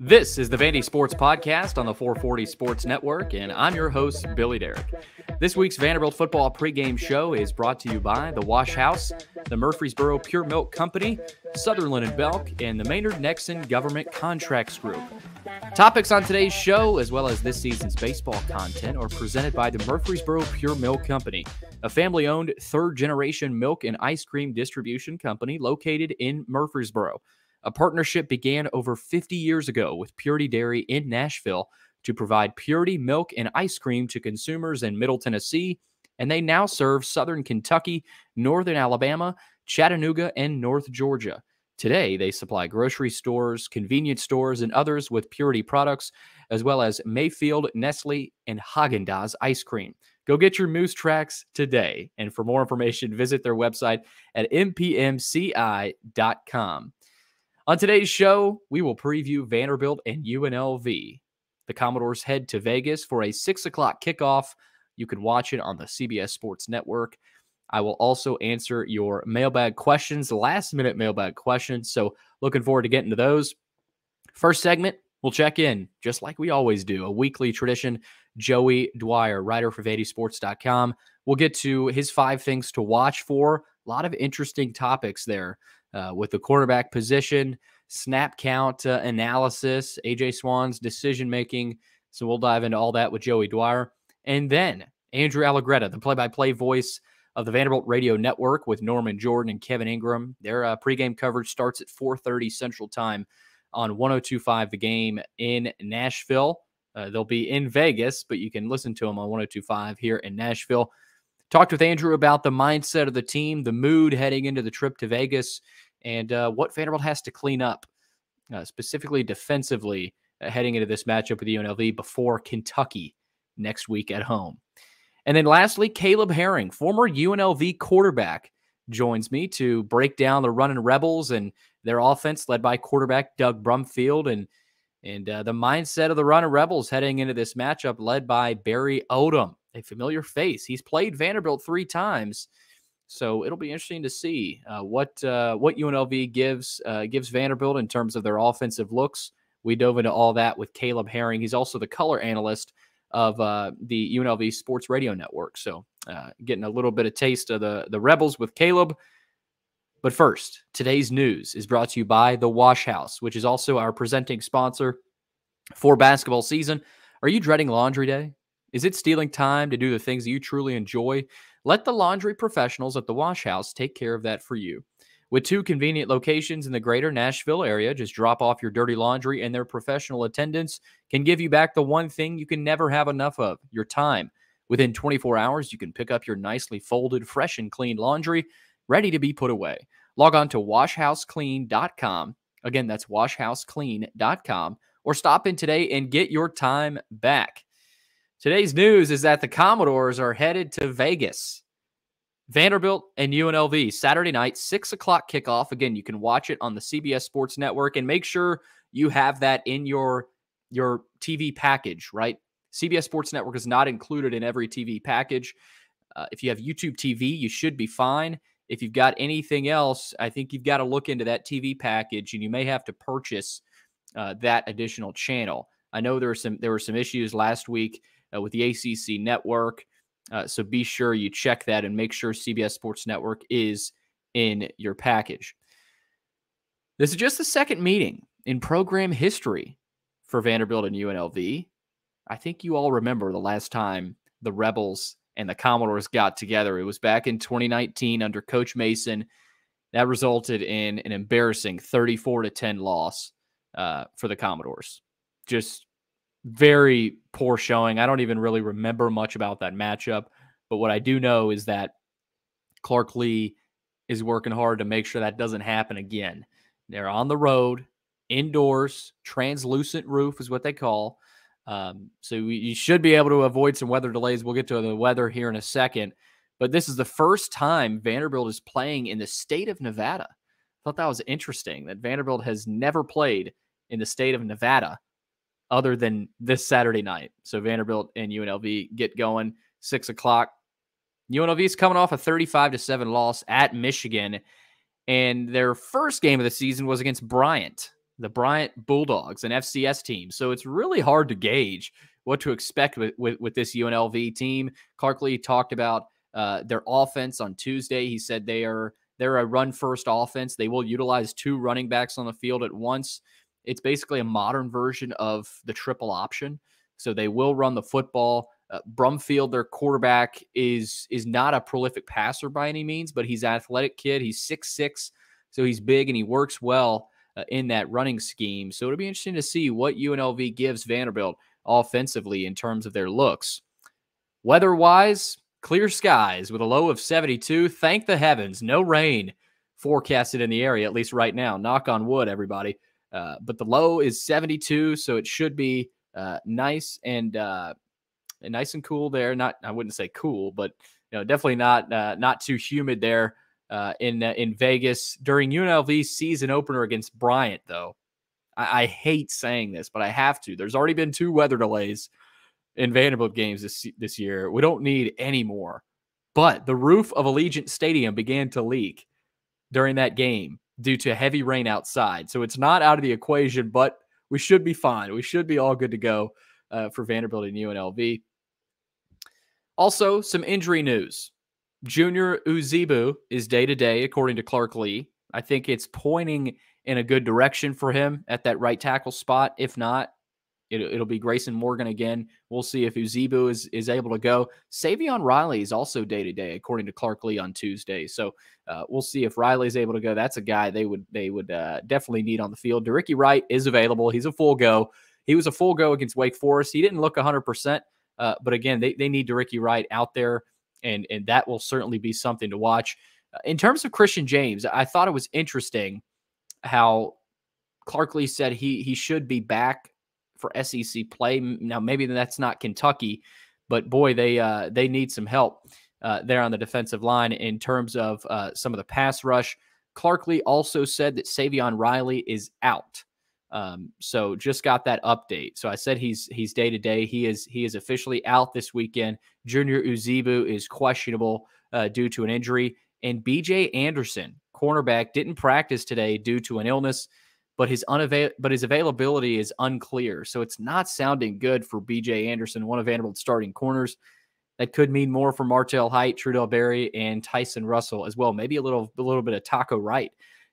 This is the VandySports podcast on the 440 Sports Network, and I'm your host, Billy Derrick. This week's Vanderbilt football pregame show is brought to you by the Wash House, the Murfreesboro Pure Milk Company, Sutherland & Belk, and the Maynard-Nexen Government Contracts Group. Topics on today's show, as well as this season's baseball content, are presented by the Murfreesboro Pure Milk Company, a family-owned third-generation milk and ice cream distribution company located in Murfreesboro. A partnership began over 50 years ago with Purity Dairy in Nashville to provide purity milk and ice cream to consumers in Middle Tennessee, and they now serve Southern Kentucky, Northern Alabama, Chattanooga, and North Georgia. Today, they supply grocery stores, convenience stores, and others with Purity products, as well as Mayfield, Nestle, and Haagen-Dazs ice cream. Go get your Moose Tracks today, and for more information, visit their website at mpmci.com. On today's show, we will preview Vanderbilt and UNLV. The Commodores head to Vegas for a 6 o'clock kickoff. You can watch it on the CBS Sports Network. I will also answer your mailbag questions, last-minute mailbag questions, so looking forward to getting to those. First segment, we'll check in, just like we always do, a weekly tradition. Joey Dwyer, writer for VandySports.com. We'll get to his 5 things to watch for. A lot of interesting topics there. With the quarterback position, snap count analysis, A.J. Swann's decision-making. So we'll dive into all that with Joey Dwyer. And then Andrew Allegretta, the play-by-play voice of the Vanderbilt Radio Network with Norman Jordan and Kevin Ingram. Their pregame coverage starts at 4:30 Central Time on 102.5 The Game in Nashville. They'll be in Vegas, but you can listen to them on 102.5 here in Nashville. Talked with Andrew about the mindset of the team, the mood heading into the trip to Vegas, and what Vanderbilt has to clean up, specifically defensively, heading into this matchup with UNLV before Kentucky next week at home. And then lastly, Caleb Herring, former UNLV quarterback, joins me to break down the running Rebels and their offense led by quarterback Doug Brumfield and the mindset of the running Rebels heading into this matchup led by Barry Odom, a familiar face. He's played Vanderbilt 3 times. So it'll be interesting to see what UNLV gives Vanderbilt in terms of their offensive looks. We dove into all that with Caleb Herring. He's also the color analyst of the UNLV Sports Radio Network. So getting a little bit of taste of the Rebels with Caleb. But first, today's news is brought to you by the Wash House, which is also our presenting sponsor for basketball season. Are you dreading laundry day? Is it stealing time to do the things you truly enjoy? Let the laundry professionals at the Wash House take care of that for you. With 2 convenient locations in the greater Nashville area, just drop off your dirty laundry and their professional attendants can give you back the one thing you can never have enough of, your time. Within 24 hours, you can pick up your nicely folded, fresh and clean laundry, ready to be put away. Log on to washhouseclean.com. Again, that's washhouseclean.com, or stop in today and get your time back. Today's news is that the Commodores are headed to Vegas. Vanderbilt and UNLV, Saturday night, 6 o'clock kickoff. Again, you can watch it on the CBS Sports Network, and make sure you have that in your TV package, right? CBS Sports Network is not included in every TV package. If you have YouTube TV, you should be fine. If you've got anything else, I think you've got to look into that TV package, and you may have to purchase that additional channel. I know there were some issues last week with the ACC network. So be sure you check that and make sure CBS Sports Network is in your package. This is just the second meeting in program history for Vanderbilt and UNLV. I think you all remember the last time the Rebels and the Commodores got together. It was back in 2019 under Coach Mason. That resulted in an embarrassing 34-10 loss for the Commodores. Just very poor showing. I don't even really remember much about that matchup, but what I do know is that Clark Lee is working hard to make sure that doesn't happen again. They're on the road, indoors, translucent roof is what they call. So you should be able to avoid some weather delays. We'll get to the weather here in a second, but this is the first time Vanderbilt is playing in the state of Nevada. I thought that was interesting that Vanderbilt has never played in the state of Nevada other than this Saturday night. So Vanderbilt and UNLV get going 6 o'clock. UNLV is coming off a 35-7 loss at Michigan, and their first game of the season was against Bryant. the Bryant Bulldogs, an FCS team. So it's really hard to gauge what to expect with this UNLV team. Clark Lee talked about their offense on Tuesday. He said they're a run-first offense. They will utilize 2 running backs on the field at once. It's basically a modern version of the triple option. So they will run the football. Brumfield, their quarterback, is not a prolific passer by any means, but he's an athletic kid. He's 6'6", so he's big and he works well in that running scheme. So it'll be interesting to see what UNLV gives Vanderbilt offensively in terms of their looks. Weather-wise, clear skies with a low of 72. Thank the heavens. No rain forecasted in the area, at least right now. Knock on wood, everybody. But the low is 72, so it should be nice and cool there. I wouldn't say cool, but definitely not too humid there in Vegas during UNLV's season opener against Bryant. Though I hate saying this, but I have to. There's already been 2 weather delays in Vanderbilt games this year. We don't need any more. But the roof of Allegiant Stadium began to leak during that game due to heavy rain outside. So it's not out of the equation, but we should be fine. We should be all good to go for Vanderbilt and UNLV. Also, some injury news. Junior Uzibu is day-to-day, according to Clark Lee. I think it's pointing in a good direction for him at that right tackle spot. If not, it'll be Grayson Morgan again. We'll see if Uzibu is able to go. Savion Riley is also day-to-day, according to Clark Lee on Tuesday. So we'll see if Riley's able to go. That's a guy they would definitely need on the field. DeRicky Wright is available. He's a full go. He was a full go against Wake Forest. He didn't look 100%, but again, they need DeRicky Wright out there, and that will certainly be something to watch. In terms of Christian James, I thought it was interesting how Clark Lee said he should be back for SEC play. Now, maybe that's not Kentucky, but boy, they need some help there on the defensive line in terms of some of the pass rush. Clark Lee also said that Savion Riley is out. So just got that update. So I said he's day-to-day. He is officially out this weekend. Junior Uzibu is questionable due to an injury. And BJ Anderson, cornerback, didn't practice today due to an illness, but his availability is unclear. So it's not sounding good for BJ Anderson, one of Vanderbilt's starting corners. That could mean more for Martell Height, Trudell Berry, and Tyson Russell as well. Maybe a little bit of Taco Wright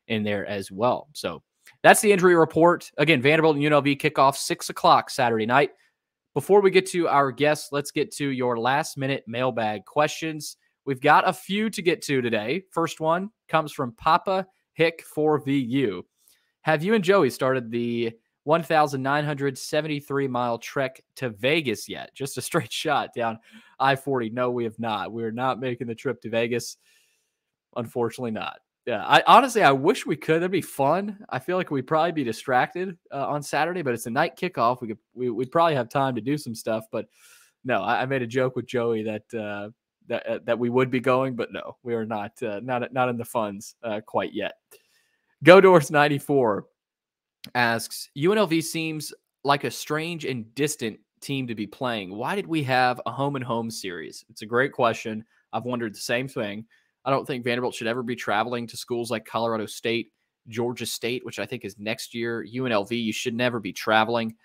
in there as well. So that's the injury report. Again, Vanderbilt and UNLV kickoff 6 o'clock Saturday night. Before we get to our guests, let's get to your last-minute mailbag questions. We've got a few to get to today. First one comes from Papa Hick 4VU. Have you and Joey started the 1,973-mile trek to Vegas yet? Just a straight shot down I-40. No, we have not. We are not making the trip to Vegas. Unfortunately not. Yeah, I wish we could. That'd be fun. I feel like we'd probably be distracted on Saturday, but it's a night kickoff. We'd probably have time to do some stuff. But no, I made a joke with Joey that we would be going, but no, we are not in the funds quite yet. Godors 94 asks, UNLV seems like a strange and distant team to be playing. Why did we have a home and home series? It's a great question. I've wondered the same thing. I don't think Vanderbilt should ever be traveling to schools like Colorado State, Georgia State, which I think is next year. UNLV, you should never be traveling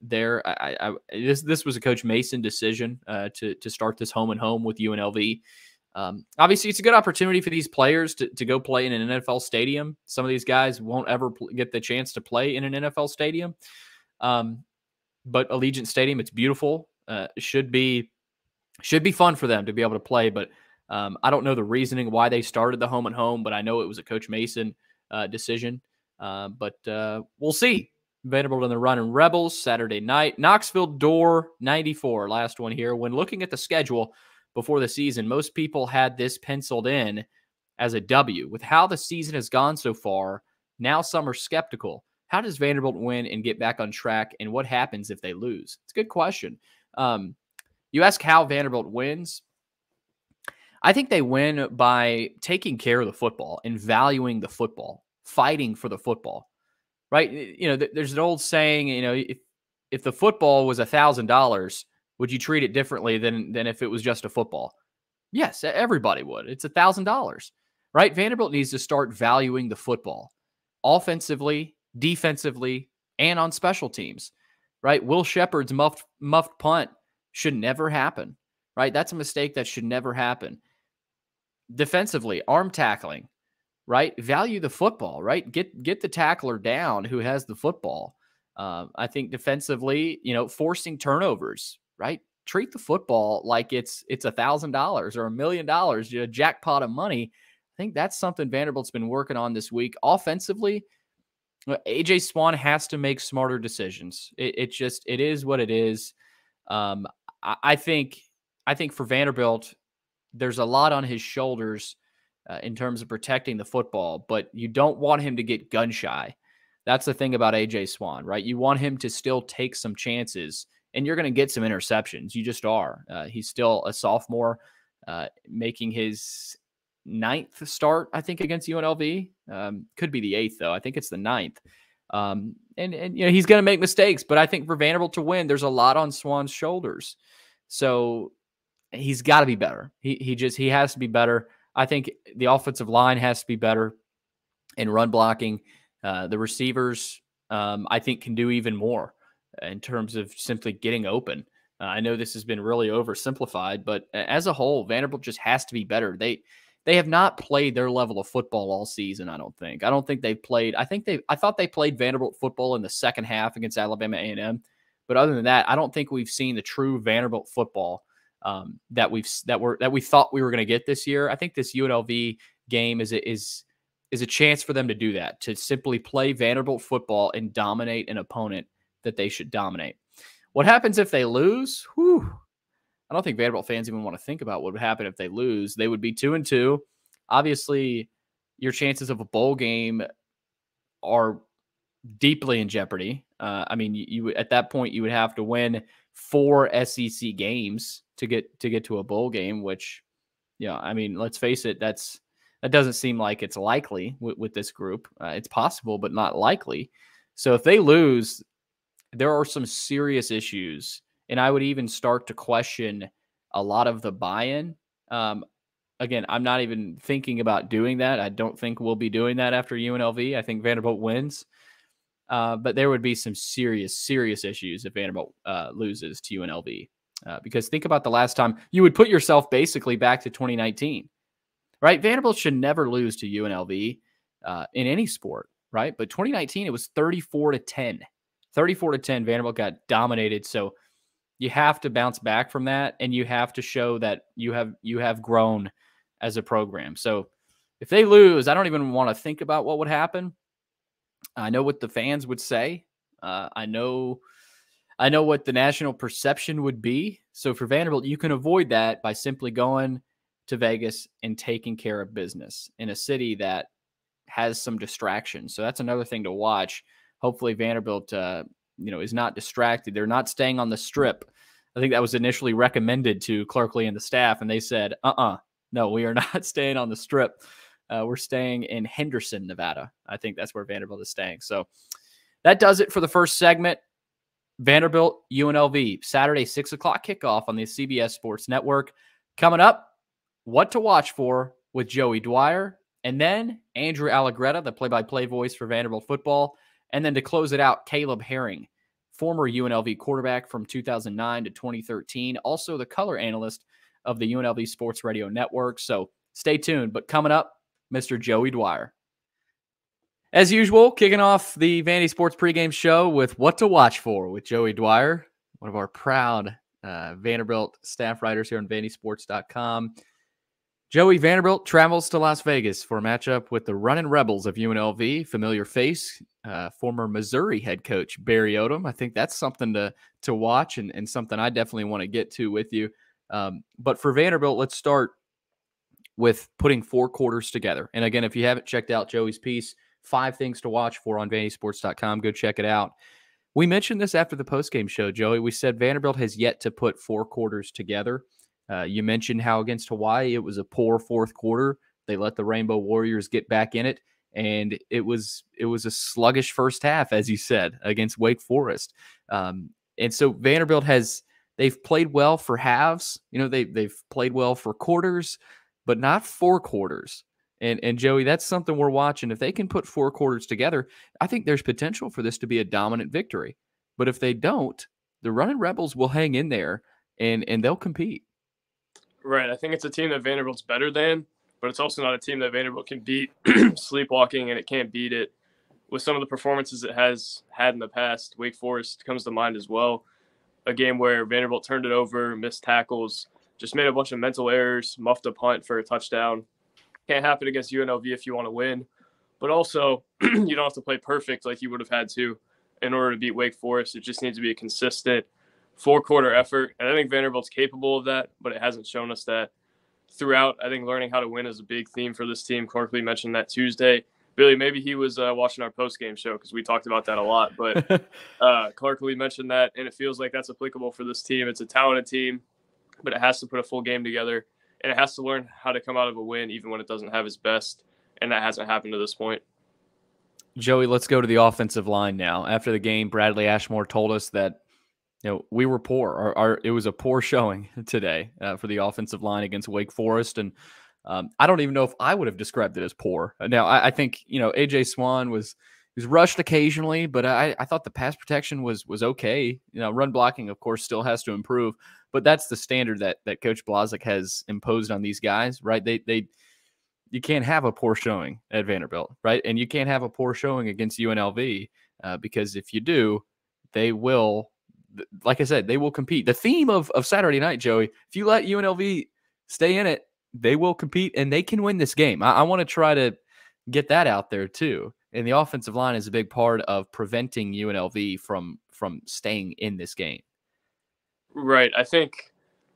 there. This was a Coach Mason decision to start this home and home with UNLV. Obviously, it's a good opportunity for these players to go play in an NFL stadium. Some of these guys won't ever get the chance to play in an NFL stadium. But Allegiant Stadium, it's beautiful. Should be fun for them to be able to play. But I don't know the reasoning why they started the home and home, but I know it was a Coach Mason decision. But we'll see. Vanderbilt in the Running Rebels Saturday night. Knoxville Door 94, last one here. When looking at the schedule before the season, most people had this penciled in as a W. With how the season has gone so far, now some are skeptical. How does Vanderbilt win and get back on track, and what happens if they lose? It's a good question. You ask how Vanderbilt wins. I think they win by taking care of the football and valuing the football, fighting for the football, right? You know, there's an old saying, you know, if the football was $1,000, would you treat it differently than if it was just a football? Yes, everybody would. It's $1,000, right? Vanderbilt needs to start valuing the football offensively defensively, and on special teams, right? Will Shepard's muffed punt should never happen, right? That's a mistake that should never happen. Defensively, arm tackling, right? Value the football, right? Get the tackler down who has the football. I think defensively, forcing turnovers, right? Treat the football like it's $1,000 or $1 million, a jackpot of money. I think that's something Vanderbilt's been working on this week. Offensively, AJ Swann has to make smarter decisions. It is what it is. I think for Vanderbilt, there's a lot on his shoulders in terms of protecting the football, but you don't want him to get gun shy. That's the thing about AJ Swann, right? You want him to still take some chances, and you're going to get some interceptions. You just are. He's still a sophomore, making his 9th start, I think, against UNLV. Could be the 8th, though. I think it's the 9th. And he's going to make mistakes, but I think for Vanderbilt to win, there's a lot on Swann's shoulders. So he's got to be better. He has to be better. I think the offensive line has to be better in run blocking. The receivers, I think, can do even more in terms of simply getting open. I know this has been really oversimplified, but as a whole, Vanderbilt just has to be better. They have not played their level of football all season, I don't think. I don't think they've played. I thought they played Vanderbilt football in the second half against Alabama A&M. But other than that, I don't think we've seen the true Vanderbilt football that we thought we were going to get this year. I think this UNLV game is a chance for them to do that, to simply play Vanderbilt football and dominate an opponent that they should dominate. What happens if they lose? Whew. I don't think Vanderbilt fans even want to think about what would happen if they lose. They would be 2-2. Obviously, your chances of a bowl game are deeply in jeopardy. I mean, you at that point you would have to win 4 SEC games to get to a bowl game, which, I mean, let's face it, that doesn't seem like it's likely with this group. It's possible, but not likely. So if they lose, there are some serious issues, and I would even start to question a lot of the buy-in. Again, I'm not even thinking about doing that. I don't think we'll be doing that after UNLV. I think Vanderbilt wins. But there would be some serious issues if Vanderbilt loses to UNLV. Because think about the last time you would put yourself basically back to 2019, right? Vanderbilt should never lose to UNLV in any sport, right? But 2019, it was 34-10. 34-10, Vanderbilt got dominated. So you have to bounce back from that, and you have to show that you have grown as a program. So if they lose, I don't even want to think about what would happen. I know what the fans would say. I know what the national perception would be. So for Vanderbilt, you can avoid that by simply going to Vegas and taking care of business in a city that has some distractions. So that's another thing to watch. Hopefully Vanderbilt, is not distracted. They're not staying on the Strip. I think that was initially recommended to Clerkley and the staff, and they said, no, we are not staying on the Strip. We're staying in Henderson, Nevada. I think that's where Vanderbilt is staying. So that does it for the first segment. Vanderbilt UNLV, Saturday, 6 o'clock kickoff on the CBS Sports Network. Coming up, what to watch for with Joey Dwyer, and then Andrew Allegretta, the play-by-play voice for Vanderbilt football. And then to close it out, Caleb Herring, former UNLV quarterback from 2009 to 2013, also the color analyst of the UNLV Sports Radio Network. So stay tuned. But coming up, Mr. Joey Dwyer. As usual, kicking off the VandySports pregame show with what to watch for with Joey Dwyer, one of our proud Vanderbilt staff writers here on VandySports.com. Joey, Vanderbilt travels to Las Vegas for a matchup with the running Rebels of UNLV, familiar face, former Missouri head coach Barry Odom. I think that's something to watch and something I definitely want to get to with you. But for Vanderbilt, let's start with putting 4 quarters together. And again, if you haven't checked out Joey's piece, 5 things to watch for on VandySports.com, go check it out. We mentioned this after the postgame show, Joey. We said Vanderbilt has yet to put 4 quarters together. You mentioned how against Hawaii, it was a poor fourth quarter. They let the Rainbow Warriors get back in it, and it was a sluggish first half, as you said, against Wake Forest. And so Vanderbilt they've played well for halves. They've played well for quarters, but not 4 quarters. And Joey, that's something we're watching. If they can put 4 quarters together, I think there's potential for this to be a dominant victory. But if they don't, the Running Rebels will hang in there and they'll compete. Right. I think it's a team that Vanderbilt's better than, but it's also not a team that Vanderbilt can beat sleepwalking, and it can't beat it with some of the performances it has had in the past. Wake Forest comes to mind as well. A game where Vanderbilt turned it over, missed tackles, just made a bunch of mental errors, muffed a punt for a touchdown. Can't happen against UNLV if you want to win. But also, you don't have to play perfect like you would have had to in order to beat Wake Forest. It just needs to be a consistent 4-quarter effort. And I think Vanderbilt's capable of that, but it hasn't shown us that throughout. I think learning how to win is a big theme for this team. Clarkley mentioned that Tuesday. Billy, maybe he was watching our post-game show because we talked about that a lot. But Clarkley mentioned that, and it feels like that's applicable for this team. It's a talented team, but it has to put a full game together, and it has to learn how to come out of a win even when it doesn't have its best, and that hasn't happened to this point. Joey, let's go to the offensive line now. After the game, Bradley Ashmore told us that we were poor. It was a poor showing today for the offensive line against Wake Forest, and I don't even know if I would have described it as poor. Now, I think AJ Swan was rushed occasionally, but I thought the pass protection was okay. Run blocking, of course, still has to improve, but that's the standard that Coach Blazek has imposed on these guys, right? You can't have a poor showing at Vanderbilt, right? And you can't have a poor showing against UNLV because if you do, they will, like I said, they will compete. The theme of Saturday night, Joey, if you let UNLV stay in it, they will compete and they can win this game. I want to try to get that out there too. And the offensive line is a big part of preventing UNLV from staying in this game. Right. I think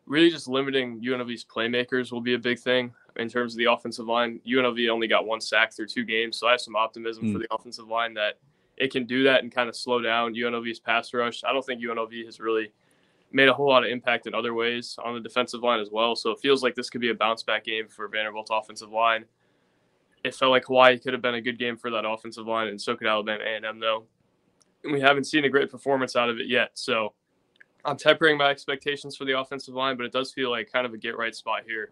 really just limiting UNLV's playmakers will be a big thing in terms of the offensive line. UNLV only got 1 sack through 2 games, so I have some optimism for the offensive line that it can do that and kind of slow down UNLV's pass rush. I don't think UNLV has really made a whole lot of impact in other ways on the defensive line as well, so it feels like this could be a bounce-back game for Vanderbilt's offensive line. It felt like Hawaii could have been a good game for that offensive line, and so could Alabama A&M, though. And we haven't seen a great performance out of it yet, so I'm tempering my expectations for the offensive line, but it does feel like kind of a get-right spot here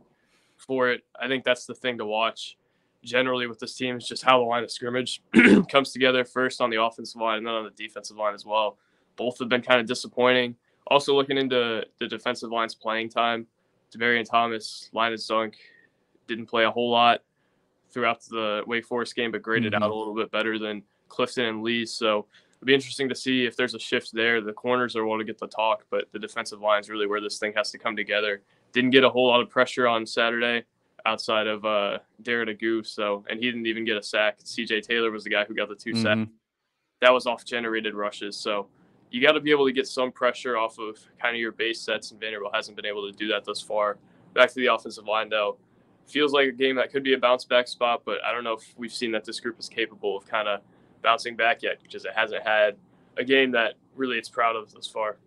for it. I think that's the thing to watch generally with this team is just how the line of scrimmage comes together first on the offensive line and then on the defensive line as well. Both have been kind of disappointing. Also looking into the defensive line's playing time, Devarian Thomas, Linus Dunk didn't play a whole lot throughout the Wake Forest game, but graded out a little bit better than Clifton and Lee. So it'll be interesting to see if there's a shift there. The corners are able to get the talk, but the defensive line is really where this thing has to come together. Didn't get a whole lot of pressure on Saturday outside of Darren Agu, and he didn't even get a sack. CJ Taylor was the guy who got the 2 sacks. That was off generated rushes. So you got to be able to get some pressure off of kind of your base sets, and Vanderbilt hasn't been able to do that thus far. Back to the offensive line, though. Feels like a game that could be a bounce-back spot, but I don't know if we've seen that this group is capable of kind of bouncing back yet because it hasn't had a game that really it's proud of thus far.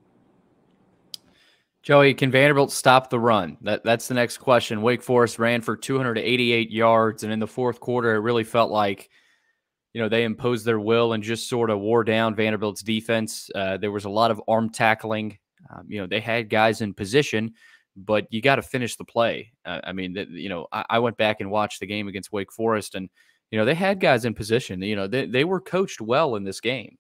Joey, can Vanderbilt stop the run? That's the next question. Wake Forest ran for 288 yards, and in the fourth quarter, it really felt like they imposed their will and just sort of wore down Vanderbilt's defense. There was a lot of arm tackling. They had guys in position, but you got to finish the play. I went back and watched the game against Wake Forest, and they had guys in position. They were coached well in this game.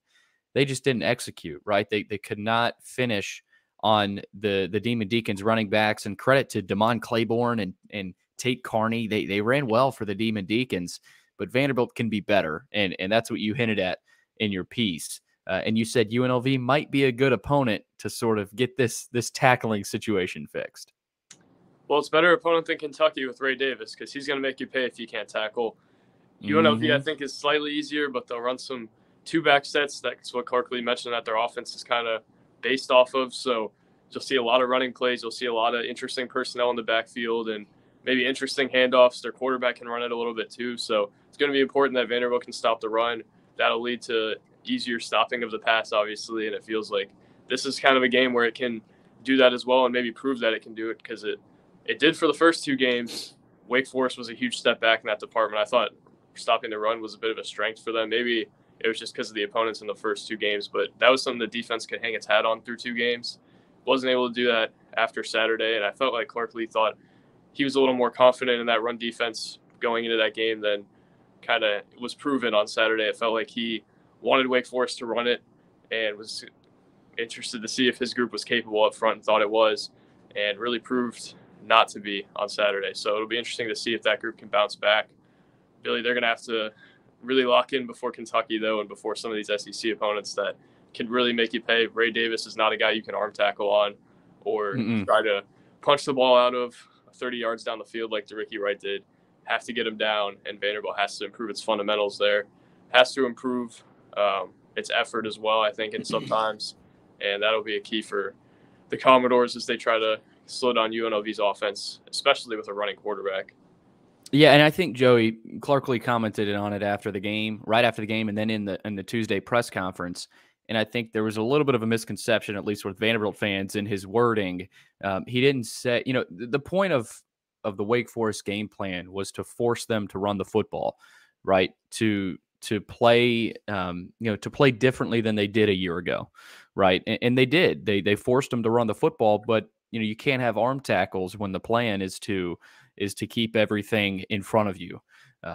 They just didn't execute, right? They could not finish on the Demon Deacons running backs, and credit to Damon Claiborne and Tate Carney. They ran well for the Demon Deacons, but Vanderbilt can be better, and that's what you hinted at in your piece. And you said UNLV might be a good opponent to sort of get this tackling situation fixed. Well, it's a better opponent than Kentucky with Ray Davis because he's going to make you pay if you can't tackle. UNLV, I think, is slightly easier, but they'll run some 2-back sets. That's what Clarkley mentioned that their offense is kind of based off of. So you'll see a lot of running plays. You'll see a lot of interesting personnel in the backfield and maybe interesting handoffs. Their quarterback can run it a little bit too. So it's going to be important that Vanderbilt can stop the run. That'll lead to easier stopping of the pass, obviously. And it feels like this is kind of a game where it can do that as well and maybe prove that it can do it because it did for the first 2 games. Wake Forest was a huge step back in that department. I thought stopping the run was a bit of a strength for them. Maybe it was just because of the opponents in the first 2 games, but that was something the defense could hang its hat on through 2 games. Wasn't able to do that after Saturday, and I felt like Clarkley thought he was a little more confident in that run defense going into that game than kind of was proven on Saturday. It felt like he wanted Wake Forest to run it and was interested to see if his group was capable up front and thought it was, and really proved not to be on Saturday. So it'll be interesting to see if that group can bounce back. Billy, they're going to have to really lock in before Kentucky, though, and before some of these SEC opponents that can really make you pay. Ray Davis is not a guy you can arm tackle on or try to punch the ball out of 30 yards down the field like DeRicky Wright did. Have to get him down, and Vanderbilt has to improve its fundamentals there. Has to improve its effort as well, I think, in sometimes. And that'll be a key for the Commodores as they try to slow down UNLV's offense, especially with a running quarterback. Yeah, and I think Joey Clarkley commented on it after the game, right after the game, and then in the Tuesday press conference. And I think there was a little bit of a misconception, at least with Vanderbilt fans, in his wording. He didn't say, the point of the Wake Forest game plan was to force them to run the football, right? To play, to play differently than they did a year ago, right? And they did. They forced them to run the football, but you can't have arm tackles when the plan is to keep everything in front of you,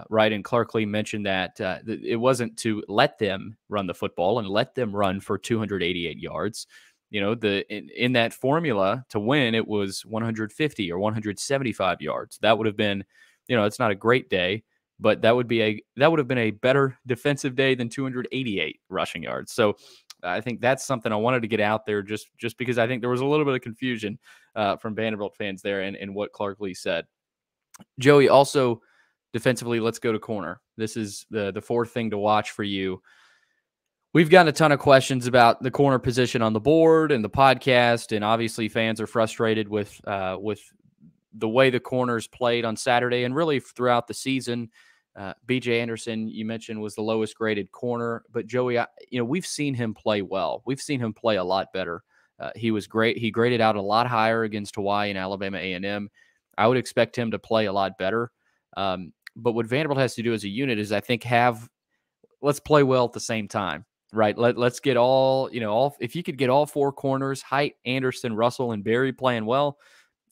right? And Clarkley mentioned that it wasn't to let them run the football and let them run for 288 yards. In that formula to win, it was 150 or 175 yards. That would have been, it's not a great day, but that would have been a better defensive day than 288 rushing yards. So I think that's something I wanted to get out there just because I think there was a little bit of confusion from Vanderbilt fans there and what Clarkley said. Joey, also defensively, let's go to corner. This is the fourth thing to watch for you. We've gotten a ton of questions about the corner position on the board and the podcast, and obviously fans are frustrated with the way the corners played on Saturday and really throughout the season. B.J. Anderson, you mentioned, was the lowest graded corner, but Joey, we've seen him play well. We've seen him play a lot better. He was great. He graded out a lot higher against Hawaii and Alabama A&M. I would expect him to play a lot better. But what Vanderbilt has to do as a unit is, I think, let's play well at the same time, right? Let's get if you could get all four corners, Height, Anderson, Russell, and Berry playing well,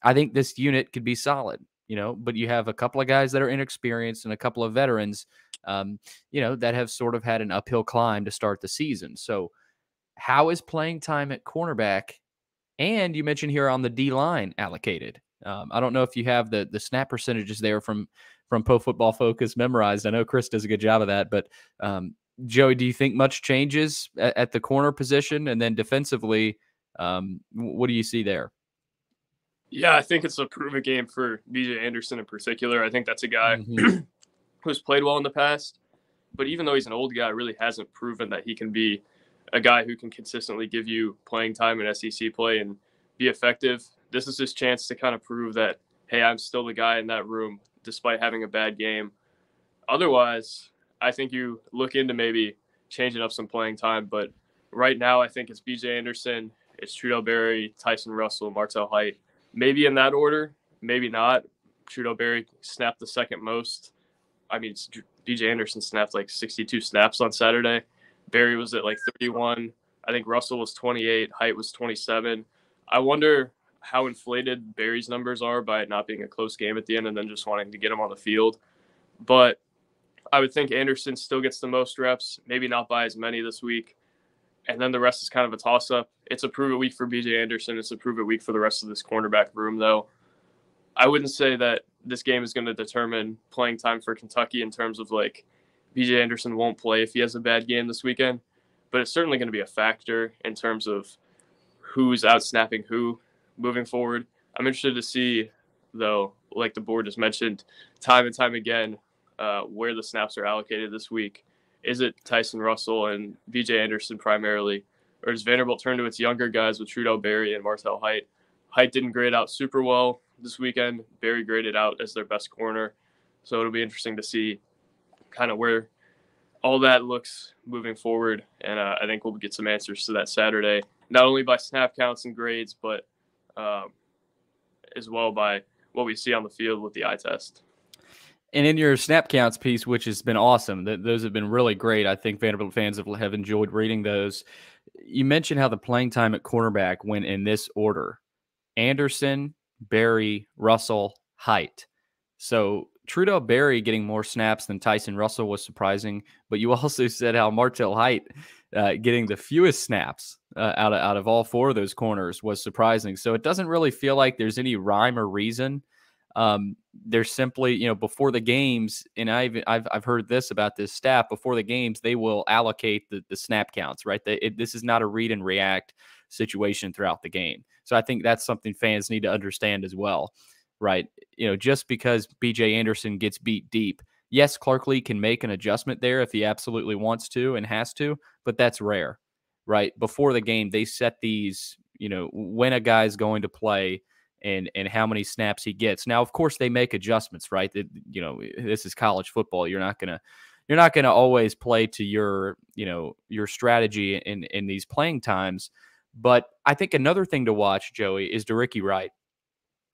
I think this unit could be solid, but you have a couple of guys that are inexperienced and a couple of veterans, that have sort of had an uphill climb to start the season. So how is playing time at cornerback? And you mentioned here on the D line allocated. I don't know if you have the snap percentages there from Pro Football Focus memorized. I know Chris does a good job of that, but Joey, do you think much changes at the corner position? And then defensively, what do you see there? Yeah, I think it's a proven game for B.J. Anderson in particular. I think that's a guy who's played well in the past, but even though he's an old guy, really hasn't proven that he can be a guy who can consistently give you playing time in SEC play and be effective. This is his chance to kind of prove that, hey, I'm still the guy in that room despite having a bad game. Otherwise, I think you look into maybe changing up some playing time, but right now I think it's B.J. Anderson, it's Trudell Berry, Tyson Russell, Martell Height. Maybe in that order, maybe not. Trudell Berry snapped the second most. I mean, B.J. Anderson snapped like 62 snaps on Saturday. Berry was at like 31. I think Russell was 28. Height was 27. I wonder how inflated Berry's numbers are by it not being a close game at the end and then just wanting to get him on the field. But I would think Anderson still gets the most reps, maybe not by as many this week. And then the rest is kind of a toss-up. It's a prove-it week for B.J. Anderson. It's a prove-it week for the rest of this cornerback room, though. I wouldn't say that this game is going to determine playing time for Kentucky in terms of, like, B.J. Anderson won't play if he has a bad game this weekend. But it's certainly going to be a factor in terms of who's out-snapping who moving forward. I'm interested to see, though, like the board has mentioned, time and time again, where the snaps are allocated this week. Is it Tyson Russell and B.J. Anderson primarily, or does Vanderbilt turn to its younger guys with Trudell Berry and Martell Height? Height didn't grade out super well this weekend. Berry graded out as their best corner. So it'll be interesting to see kind of where all that looks moving forward. And I think we'll get some answers to that Saturday, not only by snap counts and grades, but as well by what we see on the field with the eye test. And in your snap counts piece, which has been awesome, those have been really great. I think Vanderbilt fans have enjoyed reading those. You mentioned how the playing time at cornerback went in this order: Anderson, Berry, Russell, Height. So Trudell Berry getting more snaps than Tyson Russell was surprising, but you also said how Martell Height getting the fewest snaps out of all four of those corners was surprising. So it doesn't really feel like there's any rhyme or reason. There's simply, before the games, and I've heard this about this staff, before the games, they will allocate the snap counts, right? This is not a read and react situation throughout the game. So I think that's something fans need to understand as well, right? Just because BJ Anderson gets beat deep, yes, Clark Lee can make an adjustment there if he absolutely wants to and has to, but that's rare, right? Before the game, they set these, when a guy's going to play and how many snaps he gets. Now, of course, they make adjustments, right? This is college football. You're not gonna always play to your strategy in these playing times. But I think another thing to watch, Joey, is Derrick Wright.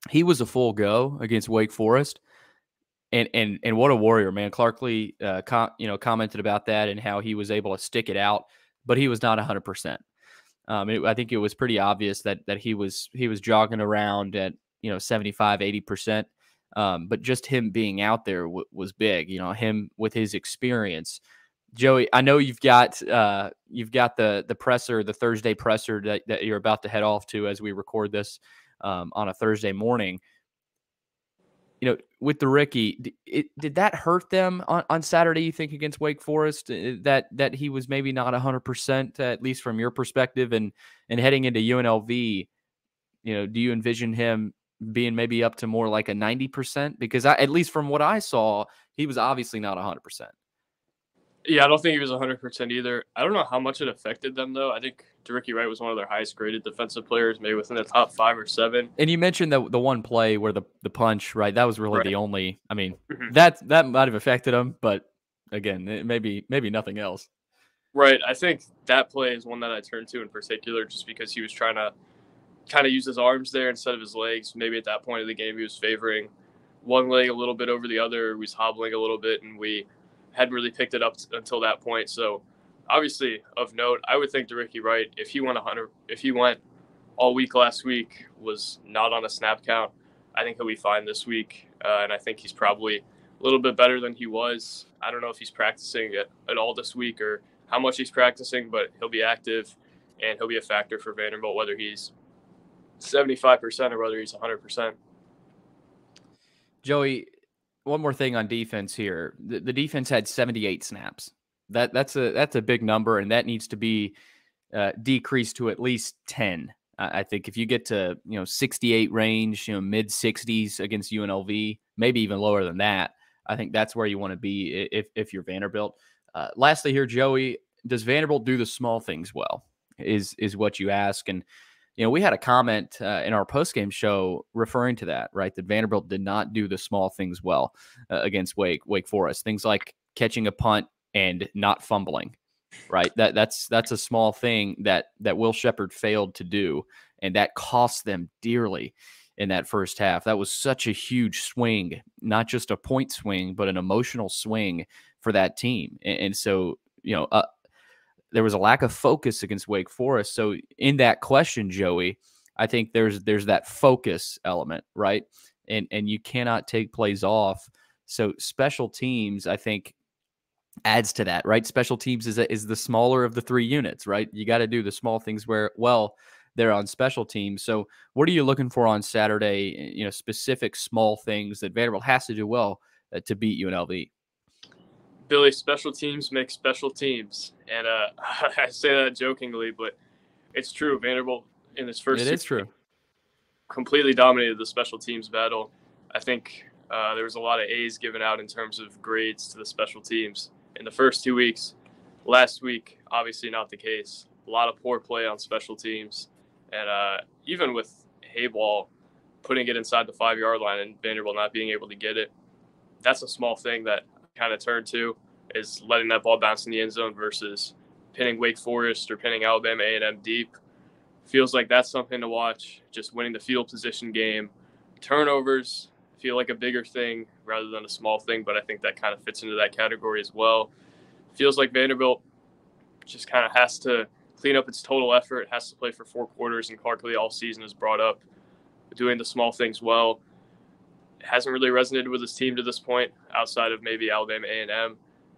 He was a full go against Wake Forest. And what a warrior, man. Clark Lee commented about that and how he was able to stick it out, but he was not 100%. I think it was pretty obvious that he was jogging around at 75, 80%. But just him being out there was big. Him with his experience. Joey, I know you've got the presser, the Thursday presser that you're about to head off to as we record this on a Thursday morning. With the Ricky, did that hurt them on Saturday, you think, against Wake Forest, that he was maybe not 100%, at least from your perspective, and heading into UNLV, do you envision him being maybe up to more like a 90%? Because at least from what I saw, he was obviously not 100%. Yeah, I don't think he was 100% either. I don't know how much it affected them, though. I think Derrick Wright was one of their highest graded defensive players, maybe within the top 5 or 7. And you mentioned the one play where the punch, right? That was really Right. the only. I mean, that might have affected him, but again, maybe nothing else. Right. I think that play is one that I turned to in particular, just because he was trying to kind of use his arms there instead of his legs. Maybe at that point of the game, he was favoring one leg a little bit over the other. He was hobbling a little bit, and we hadn't really picked it up until that point. So obviously, of note, I would think Derrick Wright, if he went all week last week, was not on a snap count, I think he'll be fine this week. And I think he's probably a little bit better than he was. I don't know if he's practicing at all this week or how much he's practicing, but he'll be active and he'll be a factor for Vanderbilt, whether he's 75% or whether he's 100%. Joey, one more thing on defense here. The defense had 78 snaps. That's a big number, and that needs to be decreased to at least 10. I think if you get to 68 range, mid 60s against UNLV, maybe even lower than that, I think that's where you want to be if you're Vanderbilt. Lastly here, Joey, does Vanderbilt do the small things well? Is what you ask, and we had a comment in our postgame show referring to that, right? That Vanderbilt did not do the small things well against Wake Forest. Things like catching a punt and not fumbling, right? That's a small thing that Will Sheppard failed to do, and that cost them dearly in that first half. That was such a huge swing, not just a point swing, but an emotional swing for that team. And so, there was a lack of focus against Wake Forest. So in that question, Joey, I think there's that focus element, right? And you cannot take plays off. So special teams, I think, adds to that, right? Special teams is the smaller of the three units, right? You got to do the small things where, well, they're on special teams. So what are you looking for on Saturday, specific small things that Vanderbilt has to do well to beat UNLV? Billy, special teams make special teams. And I say that jokingly, but it's true. Vanderbilt in its first It is true. Completely dominated the special teams battle. I think there was a lot of A's given out in terms of grades to the special teams in the first 2 weeks. Last week, obviously not the case. A lot of poor play on special teams. And even with Hayball putting it inside the 5-yard line and Vanderbilt not being able to get it, that's a small thing that kind of turned to, is letting that ball bounce in the end zone versus pinning Wake Forest or pinning Alabama A&M deep. Feels like that's something to watch. Just winning the field position game. Turnovers feel like a bigger thing rather than a small thing, but I think that kind of fits into that category as well. Feels like Vanderbilt just kind of has to clean up its total effort. It has to play for 4 quarters, and Clark Lee all season has brought up doing the small things well. hasn't really resonated with his team to this point, outside of maybe Alabama A&M.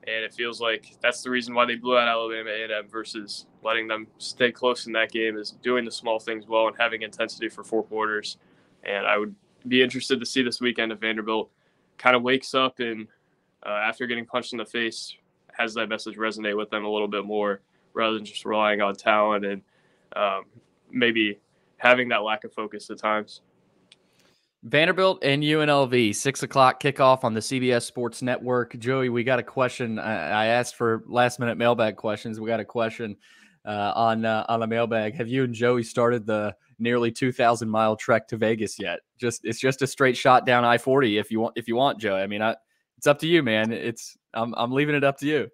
And it feels like that's the reason why they blew out Alabama A&M versus letting them stay close in that game, is doing the small things well and having intensity for 4 quarters. And I would be interested to see this weekend if Vanderbilt kind of wakes up and after getting punched in the face, has that message resonate with them a little bit more rather than just relying on talent and maybe having that lack of focus at times. Vanderbilt and UNLV, 6 o'clock kickoff on the CBS Sports Network. Joey, we got a question. I asked for last-minute mailbag questions. We got a question on the mailbag. Have you and Joey started the nearly 2,000-mile trek to Vegas yet? It's just a straight shot down I-40 if you want, Joey. I mean, it's up to you, man. I'm leaving it up to you.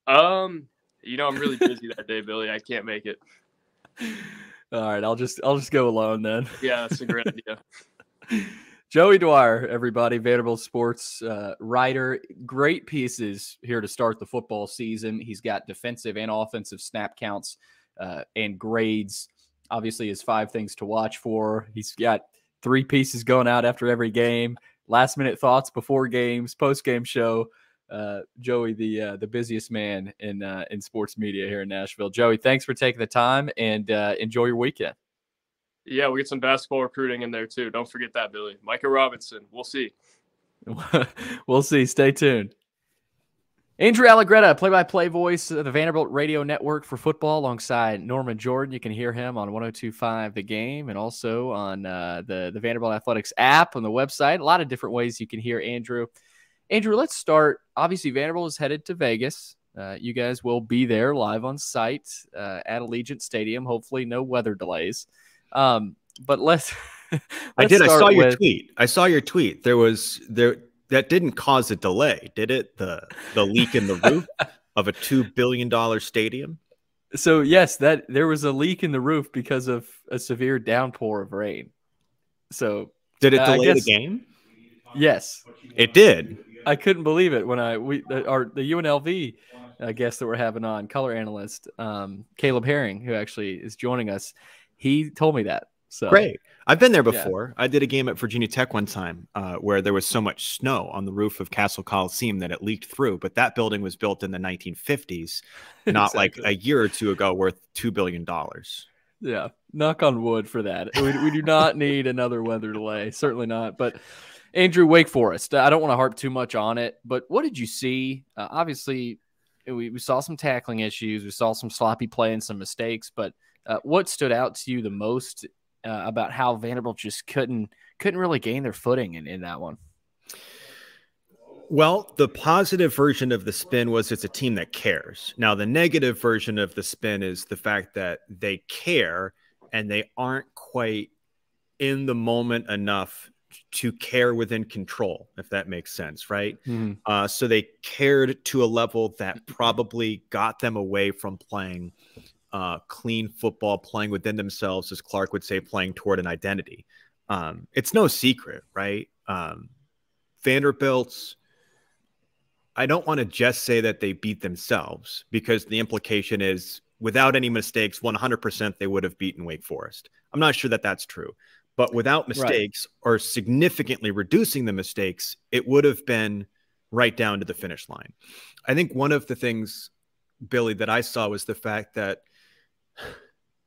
I'm really busy that day, Billy. I can't make it. All right, I'll just go alone then. Yeah, that's a great idea. Joey Dwyer, everybody, Vanderbilt sports writer. Great pieces here to start the football season. He's got defensive and offensive snap counts and grades. Obviously, his 5 things to watch for. He's got 3 pieces going out after every game. Last-minute thoughts before games, post-game show. Joey, the busiest man in sports media here in Nashville. Joey, thanks for taking the time, and enjoy your weekend. Yeah, we get some basketball recruiting in there too. Don't forget that, Billy. Micah Robinson. We'll see. We'll see. Stay tuned. Andrew Allegretta, play-by-play voice of the Vanderbilt Radio Network for football, alongside Norman Jordan. You can hear him on 102.5 The Game and also on the Vanderbilt Athletics app on the website. A lot of different ways you can hear Andrew. Andrew, let's start. Obviously, Vanderbilt is headed to Vegas. You guys will be there live on site at Allegiant Stadium. Hopefully, no weather delays. But let's I saw your tweet. I saw your tweet. That didn't cause a delay, did it? The leak in the roof of a $2 billion stadium. So yes, there was a leak in the roof because of a severe downpour of rain. So did it delay the game? Yes, it did. I couldn't believe it when the UNLV guest that we're having on, color analyst Caleb Herring, who actually is joining us. He told me that. So great. I've been there before. Yeah. I did a game at Virginia Tech one time where there was so much snow on the roof of Castle Coliseum that it leaked through. But that building was built in the 1950s, not like a year or two ago, worth $2 billion. Yeah. Knock on wood for that. We do not need another weather delay. Certainly not. But Andrew, Wake Forest, I don't want to harp too much on it, but what did you see? Obviously, we saw some tackling issues. We saw some sloppy play and some mistakes, but what stood out to you the most about how Vanderbilt just couldn't really gain their footing in that one? Well, the positive version of the spin was it's a team that cares. Now, the negative version of the spin is the fact that they care and they aren't quite in the moment enough to care within control, if that makes sense, right? Mm-hmm. So they cared to a level that probably got them away from playing clean football, playing within themselves, as Clark would say, playing toward an identity. It's no secret, right? Vanderbilt's, I don't want to just say that they beat themselves, because the implication is without any mistakes, 100% they would have beaten Wake Forest. I'm not sure that that's true, but without mistakes or significantly reducing the mistakes, it would have been right down to the finish line. I think one of the things, Billy, that I saw was the fact that,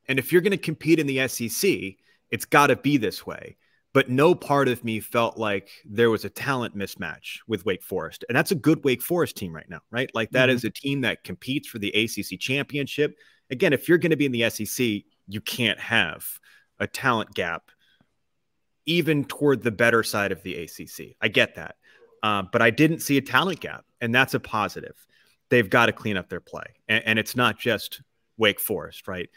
and if you're going to compete in the SEC, it's got to be this way. But no part of me felt like there was a talent mismatch with Wake Forest. And that's a good Wake Forest team right now, right? Like that is a team that competes for the ACC championship. Again, if you're going to be in the SEC, you can't have a talent gap even toward the better side of the ACC. I get that. But I didn't see a talent gap, and that's a positive. They've got to clean up their play. And it's not just Wake Forest, right?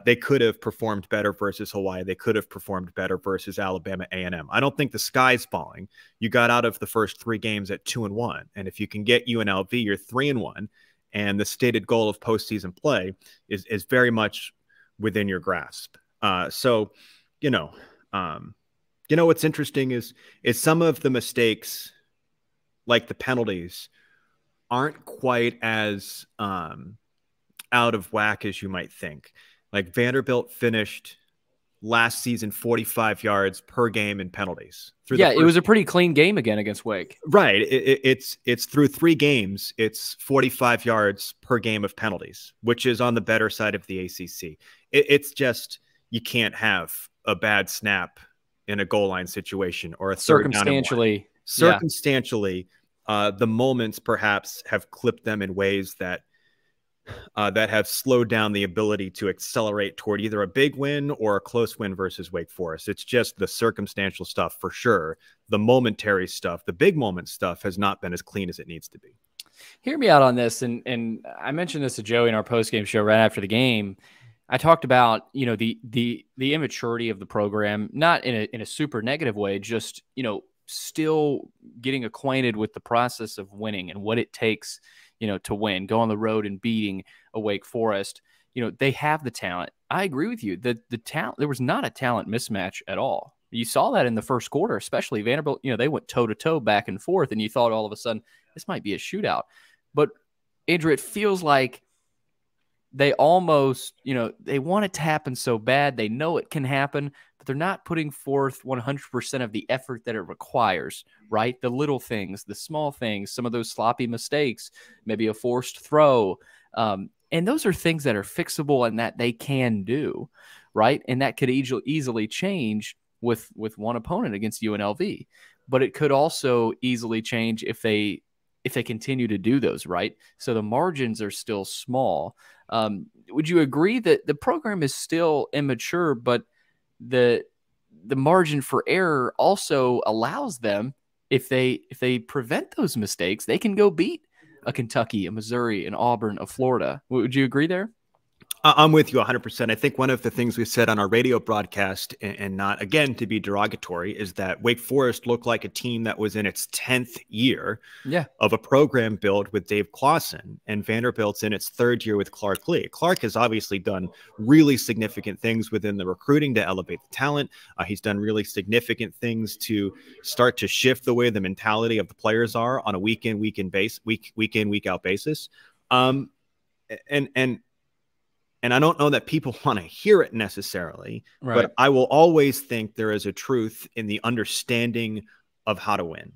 They could have performed better versus Hawaii. They could have performed better versus Alabama A&M. I don't think the sky's falling. You got out of the first 3 games at 2-1. And if you can get UNLV, you're 3-1. And the stated goal of postseason play is very much within your grasp. So, what's interesting is some of the mistakes, like the penalties, aren't quite as out of whack as you might think. Like Vanderbilt finished last season 45 yards per game in penalties. Yeah, it was a pretty clean game again against Wake. Right. It's through 3 games, it's 45 yards per game of penalties, which is on the better side of the ACC. It's just, you can't have a bad snap in a goal line situation or a third down and one. Circumstantially, the moments perhaps have clipped them in ways that have slowed down the ability to accelerate toward either a big win or a close win versus Wake Forest. It's just the circumstantial stuff for sure. The momentary stuff, the big moment stuff has not been as clean as it needs to be. Hear me out on this. And I mentioned this to Joey in our postgame show right after the game. I talked about, you know, the immaturity of the program, not in a super negative way, just, you know, still getting acquainted with the process of winning and what it takes, you know, to win, go on the road and beating a Wake Forest. You know, they have the talent. I agree with you that the talent, there was not a talent mismatch at all. You saw that in the first quarter, especially Vanderbilt, you know, they went toe to toe back and forth, and you thought all of a sudden this might be a shootout. But Andrew, it feels like they almost, you know, they want it to happen so bad. They know it can happen, but they're not putting forth 100% of the effort that it requires, right? The little things, the small things, some of those sloppy mistakes, maybe a forced throw. And those are things that are fixable and that they can do, right? And that could easily change with one opponent against UNLV. But it could also easily change if they continue to do those, right? So the margins are still small. Would you agree that the program is still immature, but the margin for error also allows them, if they prevent those mistakes, they can go beat a Kentucky, a Missouri, an Auburn, a Florida? Would you agree there? I'm with you 100%. I think one of the things we said on our radio broadcast, and not, again, to be derogatory, is that Wake Forest looked like a team that was in its 10th year of a program built with Dave Clawson, and Vanderbilt's in its 3rd year with Clark Lee. Clark has obviously done really significant things within the recruiting to elevate the talent. He's done really significant things to start to shift the way the mentality of the players are on a week in, week out basis. And I don't know that people want to hear it necessarily, but I will always think there is a truth in the understanding of how to win,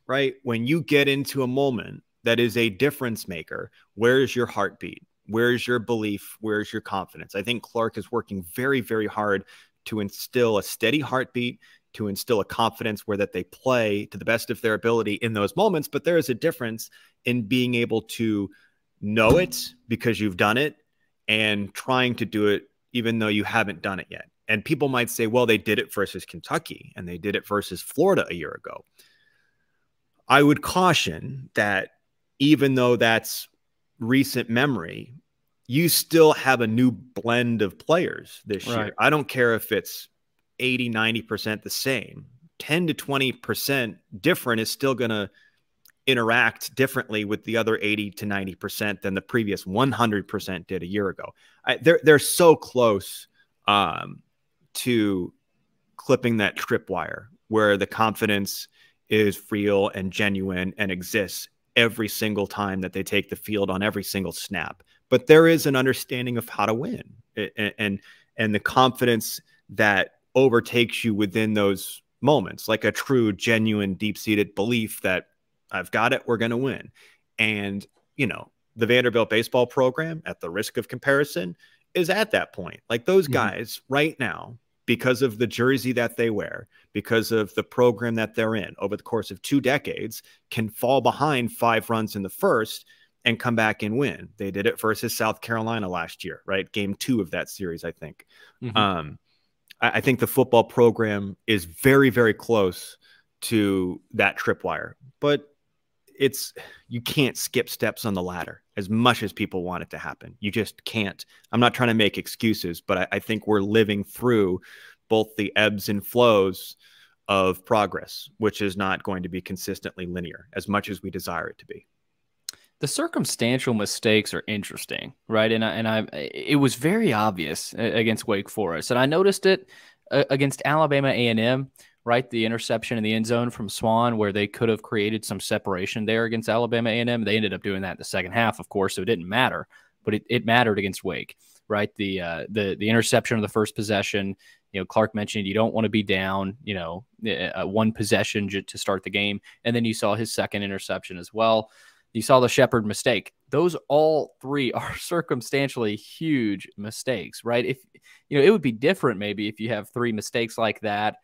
right? When you get into a moment that is a difference maker, where is your heartbeat? Where is your belief? Where is your confidence? I think Clark is working very, very hard to instill a steady heartbeat, to instill a confidence where that they play to the best of their ability in those moments. But there is a difference in being able to know it because you've done it, and trying to do it even though you haven't done it yet. And people might say, well, they did it versus Kentucky and they did it versus Florida a year ago. I would caution that even though that's recent memory, you still have a new blend of players this year. I don't care if it's 80, 90% the same. 10 to 20% different is still going to interact differently with the other 80 to 90% than the previous 100% did a year ago. They're so close to clipping that tripwire where the confidence is real and genuine and exists every single time that they take the field on every single snap. But there is an understanding of how to win and the confidence that overtakes you within those moments, like a true, genuine, deep-seated belief that I've got it, we're going to win. And, you know, the Vanderbilt baseball program, at the risk of comparison, is at that point. Like those guys right now, because of the jersey that they wear, because of the program that they're in over the course of 2 decades, can fall behind 5 runs in the first and come back and win. They did it versus South Carolina last year, right? Game 2 of that series, I think. I think the football program is very, very close to that tripwire, but you can't skip steps on the ladder as much as people want it to happen. You just can't. I'm not trying to make excuses, but I think we're living through both the ebbs and flows of progress, which is not going to be consistently linear as much as we desire it to be. The circumstantial mistakes are interesting, right? And it was very obvious against Wake Forest, and I noticed it against Alabama A&M. Right, the interception in the end zone from Swan, where they could have created some separation there against Alabama A&M. They ended up doing that in the second half, of course, so it didn't matter, but it mattered against Wake. Right, the interception of the first possession, Clark mentioned you don't want to be down, one possession to start the game. And then you saw his second interception as well. You saw the Shepard mistake. Those all three are circumstantially huge mistakes, right? If it would be different maybe if you have three mistakes like that,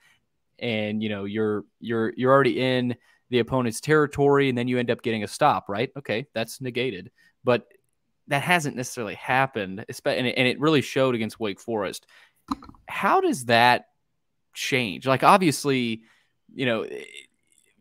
and you're already in the opponent's territory, and then you end up getting a stop, right? Okay, that's negated, but that hasn't necessarily happened, and it really showed against Wake Forest. How does that change? Like, obviously,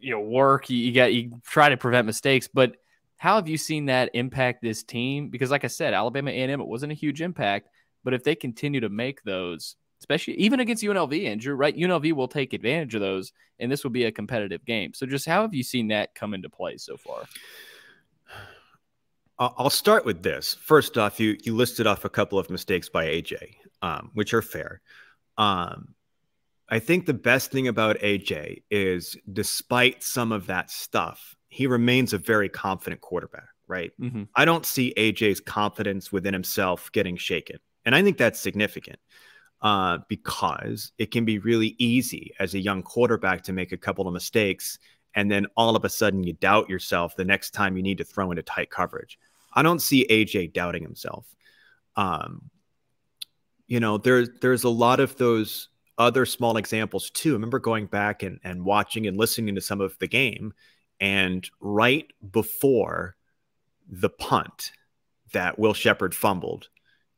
work, you try to prevent mistakes, but how have you seen that impact this team? Because like I said, Alabama A&M, it wasn't a huge impact, but if they continue to make those, especially even against UNLV, Andrew, right? UNLV will take advantage of those, and this will be a competitive game. So just how have you seen that come into play so far? I'll start with this. First off, you listed off a couple of mistakes by AJ, which are fair. I think the best thing about AJ is, despite some of that stuff, he remains a very confident quarterback, right? Mm-hmm. I don't see AJ's confidence within himself getting shaken. And I think that's significant because it can be really easy as a young quarterback to make a couple of mistakes, and then all of a sudden you doubt yourself the next time you need to throw into tight coverage. I don't see AJ doubting himself. There's a lot of those other small examples too. I remember going back and watching and listening to some of the game, and right before the punt that Will Shepard fumbled,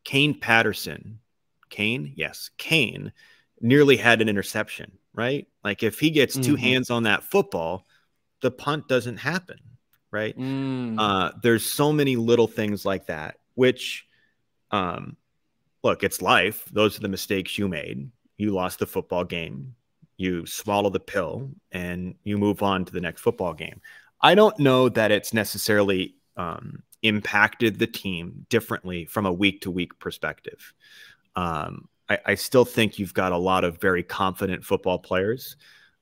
Kane nearly had an interception, right? Like, if he gets two hands on that football, the punt doesn't happen, right? There's so many little things like that, which, look, it's life. Those are the mistakes you made. You lost the football game. You swallow the pill and you move on to the next football game. I don't know that it's necessarily impacted the team differently from a week-to-week perspective. I still think you've got a lot of very confident football players.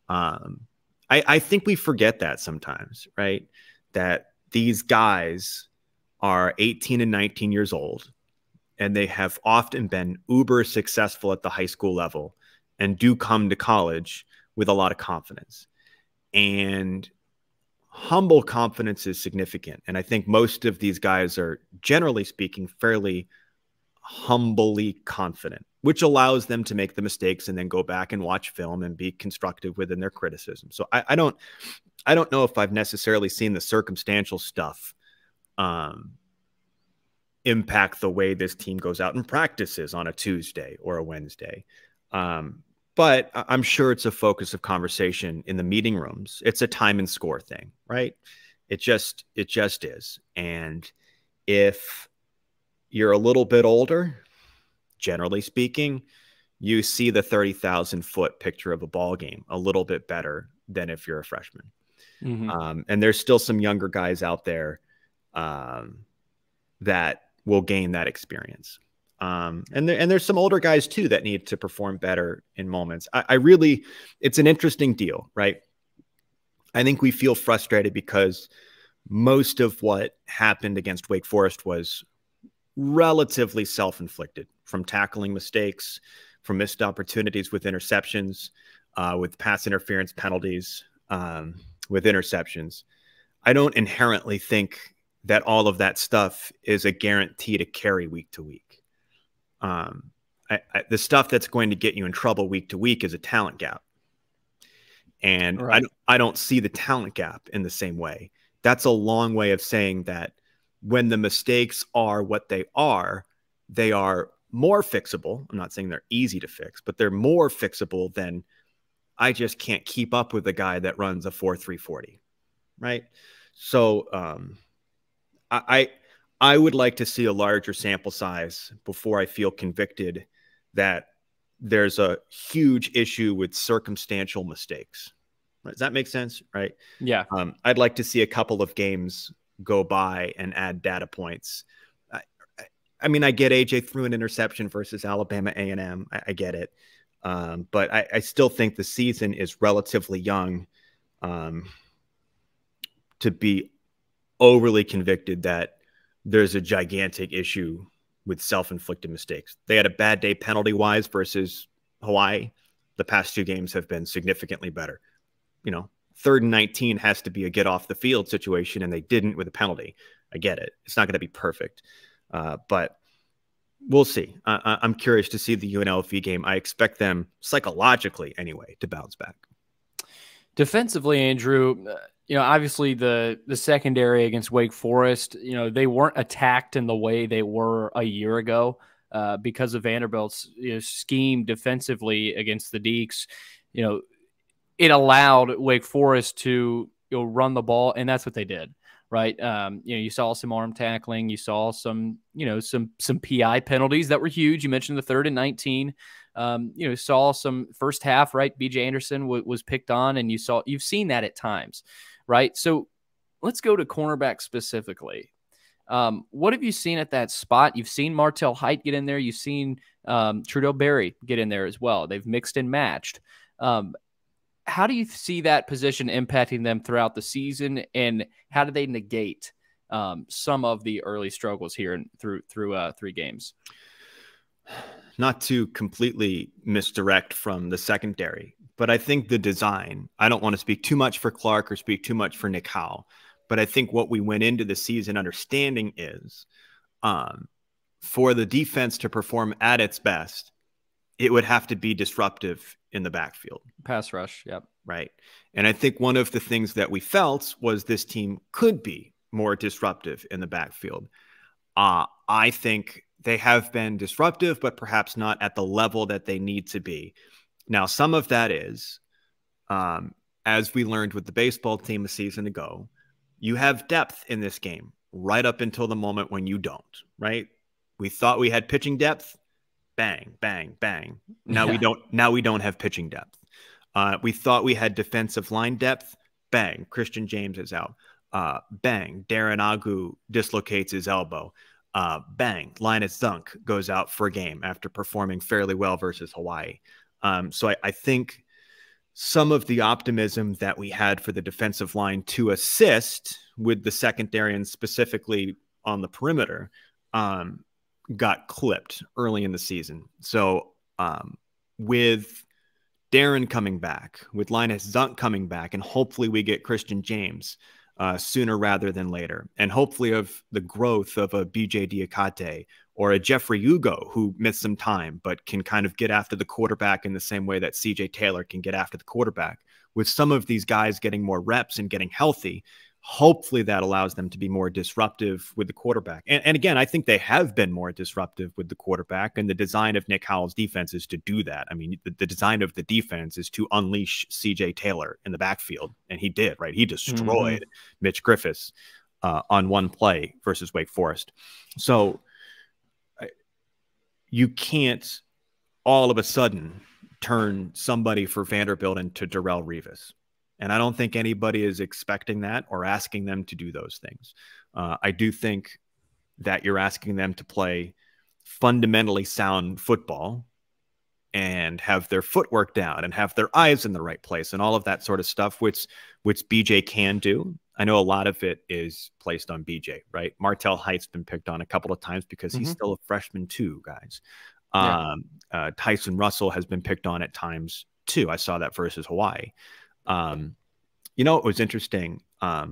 I think we forget that sometimes, right? That these guys are 18 and 19 years old, and they have often been uber successful at the high school level and do come to college with a lot of confidence. And humble confidence is significant. And I think most of these guys are, generally speaking, fairly humbly confident, which allows them to make the mistakes and then go back and watch film and be constructive within their criticism. So I don't know if I've necessarily seen the circumstantial stuff impact the way this team goes out and practices on a Tuesday or a Wednesday. But I'm sure it's a focus of conversation in the meeting rooms. It's a time and score thing, right? It just is. And if you're a little bit older, generally speaking, you see the 30,000-foot picture of a ball game a little bit better than if you're a freshman. Mm-hmm. And there's still some younger guys out there that will gain that experience. And there's some older guys too that need to perform better in moments. It's an interesting deal, right? I think we feel frustrated because most of what happened against Wake Forest was relatively self-inflicted, from tackling mistakes, from missed opportunities with interceptions, with pass interference penalties, with interceptions. I don't inherently think that all of that stuff is a guarantee to carry week to week. The stuff that's going to get you in trouble week to week is a talent gap. And right. I don't see the talent gap in the same way. That's a long way of saying that when the mistakes are what they are more fixable. I'm not saying they're easy to fix, but they're more fixable than I just can't keep up with the guy that runs a 4.340, right? So I would like to see a larger sample size before I feel convicted that there's a huge issue with circumstantial mistakes. Does that make sense? Right? Yeah. I'd like to see a couple of games go by and add data points. I mean, I get AJ threw an interception versus Alabama A&M. I get it. But I still think the season is relatively young to be overly convicted that there's a gigantic issue with self-inflicted mistakes. They had a bad day penalty-wise versus Hawaii, the past 2 games have been significantly better. 3rd and 19 has to be a get off the field situation, and they didn't with a penalty. I get it. It's not going to be perfect, but we'll see. I'm curious to see the UNLV game. I expect them psychologically anyway to bounce back. Defensively, Andrew, obviously the secondary against Wake Forest, they weren't attacked in the way they were a year ago because of Vanderbilt's scheme defensively against the Deacs. It allowed Wake Forest to run the ball, and that's what they did. Right. You saw some arm tackling. You saw some PI penalties that were huge. You mentioned the 3rd and 19. Saw some first half, right? BJ Anderson was picked on, and you've seen that at times, right? So let's go to cornerback specifically. What have you seen at that spot? You've seen Martell Height get in there. You've seen Trudell Berry get in there as well. They've mixed and matched. How do you see that position impacting them throughout the season, and how do they negate some of the early struggles here through 3 games? Not to completely misdirect from the secondary, but I think the design, I don't want to speak too much for Clark or speak too much for Nick Howell, but I think what we went into the season understanding is for the defense to perform at its best, it would have to be disruptive in the backfield. Pass rush, yep. Right. And I think one of the things that we felt was this team could be more disruptive in the backfield. I think they have been disruptive, but perhaps not at the level that they need to be. Now, some of that is, as we learned with the baseball team a season ago, you have depth in this game right up until the moment when you don't, right? We thought we had pitching depth. Bang, bang, bang. Now we don't. Now we don't have pitching depth. We thought we had defensive line depth. Bang, Christian James is out. Bang, Darren Agu dislocates his elbow. Bang, Linus Dunk goes out for a game after performing fairly well versus Hawaii. So I think some of the optimism that we had for the defensive line to assist with the secondary and specifically on the perimeter got clipped early in the season. So with Darren coming back, with Linus Dunk coming back, and hopefully we get Christian James sooner rather than later, and hopefully of the growth of a BJ Diakate or a Jeffrey Hugo who missed some time but can kind of get after the quarterback in the same way that CJ Taylor can get after the quarterback. With some of these guys getting more reps and getting healthy, hopefully that allows them to be more disruptive with the quarterback. And again, I think they have been more disruptive with the quarterback, and the design of Nick Howell's defense is to do that. I mean, the design of the defense is to unleash CJ Taylor in the backfield, and he did, right? He destroyed Mitch Griffiths on one play versus Wake Forest. So you can't all of a sudden turn somebody for Vanderbilt into Darrelle Revis. And I don't think anybody is expecting that or asking them to do those things. I do think that you're asking them to play fundamentally sound football and have their footwork down and have their eyes in the right place and all of that sort of stuff, which BJ can do. I know a lot of it is placed on BJ, right? Martell Height's been picked on a couple of times because he's still a freshman too, guys. Tyson Russell has been picked on at times too. I saw that versus Hawaii. You know, it was interesting. I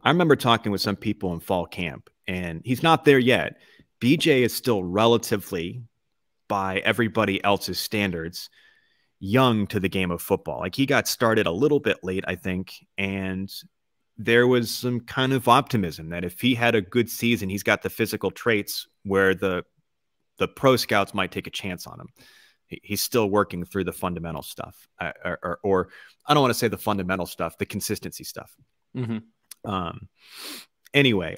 remember talking with some people in fall camp, and he's not there yet. BJ is still relatively, by everybody else's standards, young to the game of football. Like, he got started a little bit late, I think, and there was some kind of optimism that if he had a good season, he's got the physical traits where the pro scouts might take a chance on him. He's still working through the fundamental stuff, or I don't want to say the fundamental stuff, the consistency stuff. Anyway,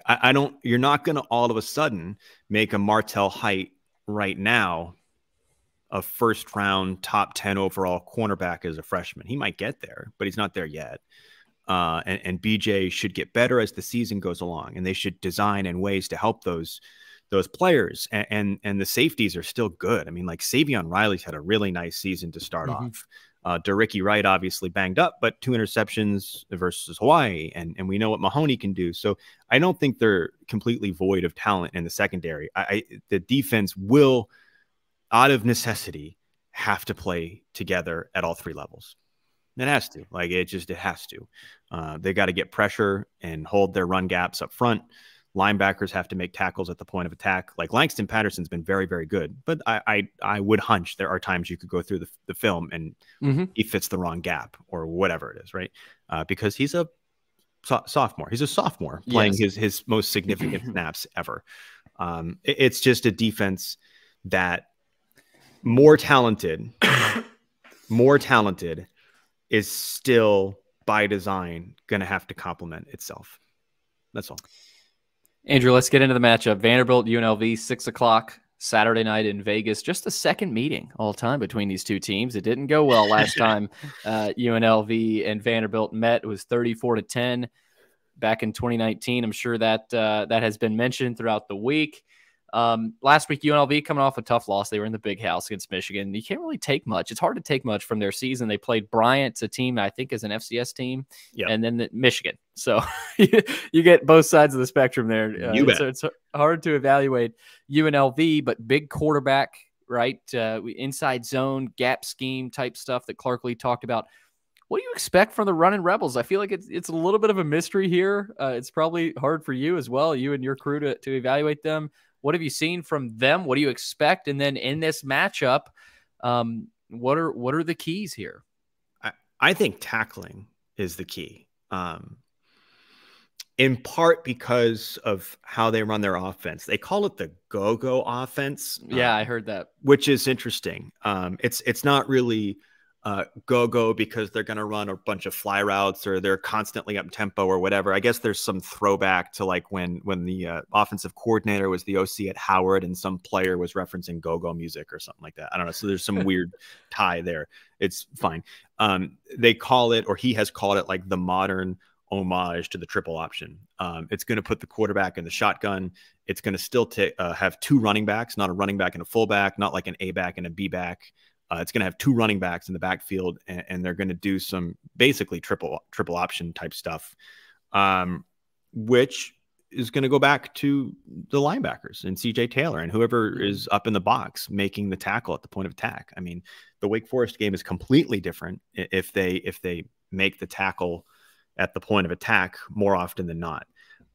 you're not going to all of a sudden make a Martell Height right now a first round top 10 overall cornerback as a freshman. He might get there, but he's not there yet. And BJ should get better as the season goes along, and they should design in ways to help those players, and the safeties are still good. I mean, like, Savion Riley's had a really nice season to start off. Dericky Wright obviously banged up, but 2 interceptions versus Hawaii, and we know what Mahoney can do. So I don't think they're completely void of talent in the secondary. The defense will, out of necessity, have to play together at all three levels. It has to. Like, it has to. They got to get pressure and hold their run gaps up front. Linebackers have to make tackles at the point of attack. Like, Langston Patterson's been very, very good, but I would hunch there are times you could go through the film and he fits the wrong gap or whatever it is, right? Because he's a sophomore. He's a sophomore playing his most significant snaps ever. It's just a defense that more talented is still by design going to have to complement itself. That's all. Andrew, let's get into the matchup. Vanderbilt UNLV, 6 o'clock Saturday night in Vegas. Just the second meeting all time between these two teams. It didn't go well last time UNLV and Vanderbilt met. It was 34-10 back in 2019. I'm sure that that has been mentioned throughout the week. Last week, UNLV coming off a tough loss. They were in the big house against Michigan. You can't really take much. It's hard to take much from their season. They played Bryant, a team I think is an FCS team, and then Michigan. So you get both sides of the spectrum there. It's hard to evaluate UNLV, but big quarterback, right? Inside zone, gap scheme type stuff that Clark Lee talked about. What do you expect from the running Rebels? I feel like it's a little bit of a mystery here. It's probably hard for you as well, you and your crew to evaluate them. What have you seen from them? What do you expect? And then in this matchup, what are the keys here? I think tackling is the key. In part because of how they run their offense. They call it the go-go offense. Yeah, I heard that. Which is interesting. It's not really go-go because they're going to run a bunch of fly routes or they're constantly up tempo or whatever. I guess there's some throwback to like when the offensive coordinator was the OC at Howard and some player was referencing go-go music or something like that. I don't know. So there's some weird tie there. It's fine. They call it, or he has called it, like the modern homage to the triple option. It's going to put the quarterback in the shotgun. It's going to still have two running backs, not a running back and a fullback, not like an A back and a B back. It's going to have two running backs in the backfield, and they're going to do some basically triple option type stuff, which is going to go back to the linebackers and CJ Taylor and whoever is up in the box making the tackle at the point of attack. I mean, the Wake Forest game is completely different if they make the tackle at the point of attack more often than not.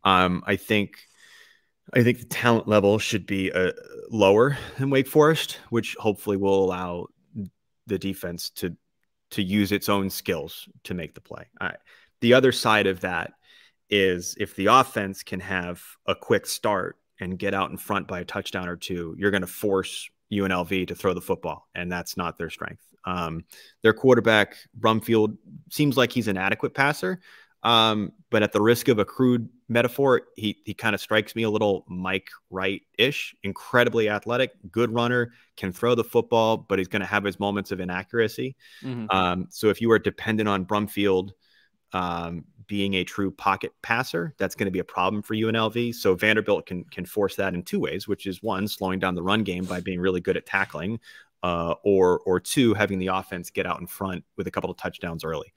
I think the talent level should be lower than Wake Forest, which hopefully will allow the defense to use its own skills to make the play. The other side of that is if the offense can have a quick start and get out in front by a touchdown or two, you're going to force UNLV to throw the football, and that's not their strength. Their quarterback, Brumfield, seems like he's an adequate passer, but at the risk of a crude metaphor, he kind of strikes me a little Mike Wright-ish. Incredibly athletic, good runner, can throw the football, but he's going to have his moments of inaccuracy. So if you are dependent on Brumfield being a true pocket passer, that's going to be a problem for UNLV. So Vanderbilt can force that in two ways, which is one, slowing down the run game by being really good at tackling, or two, having the offense get out in front with a couple of touchdowns early.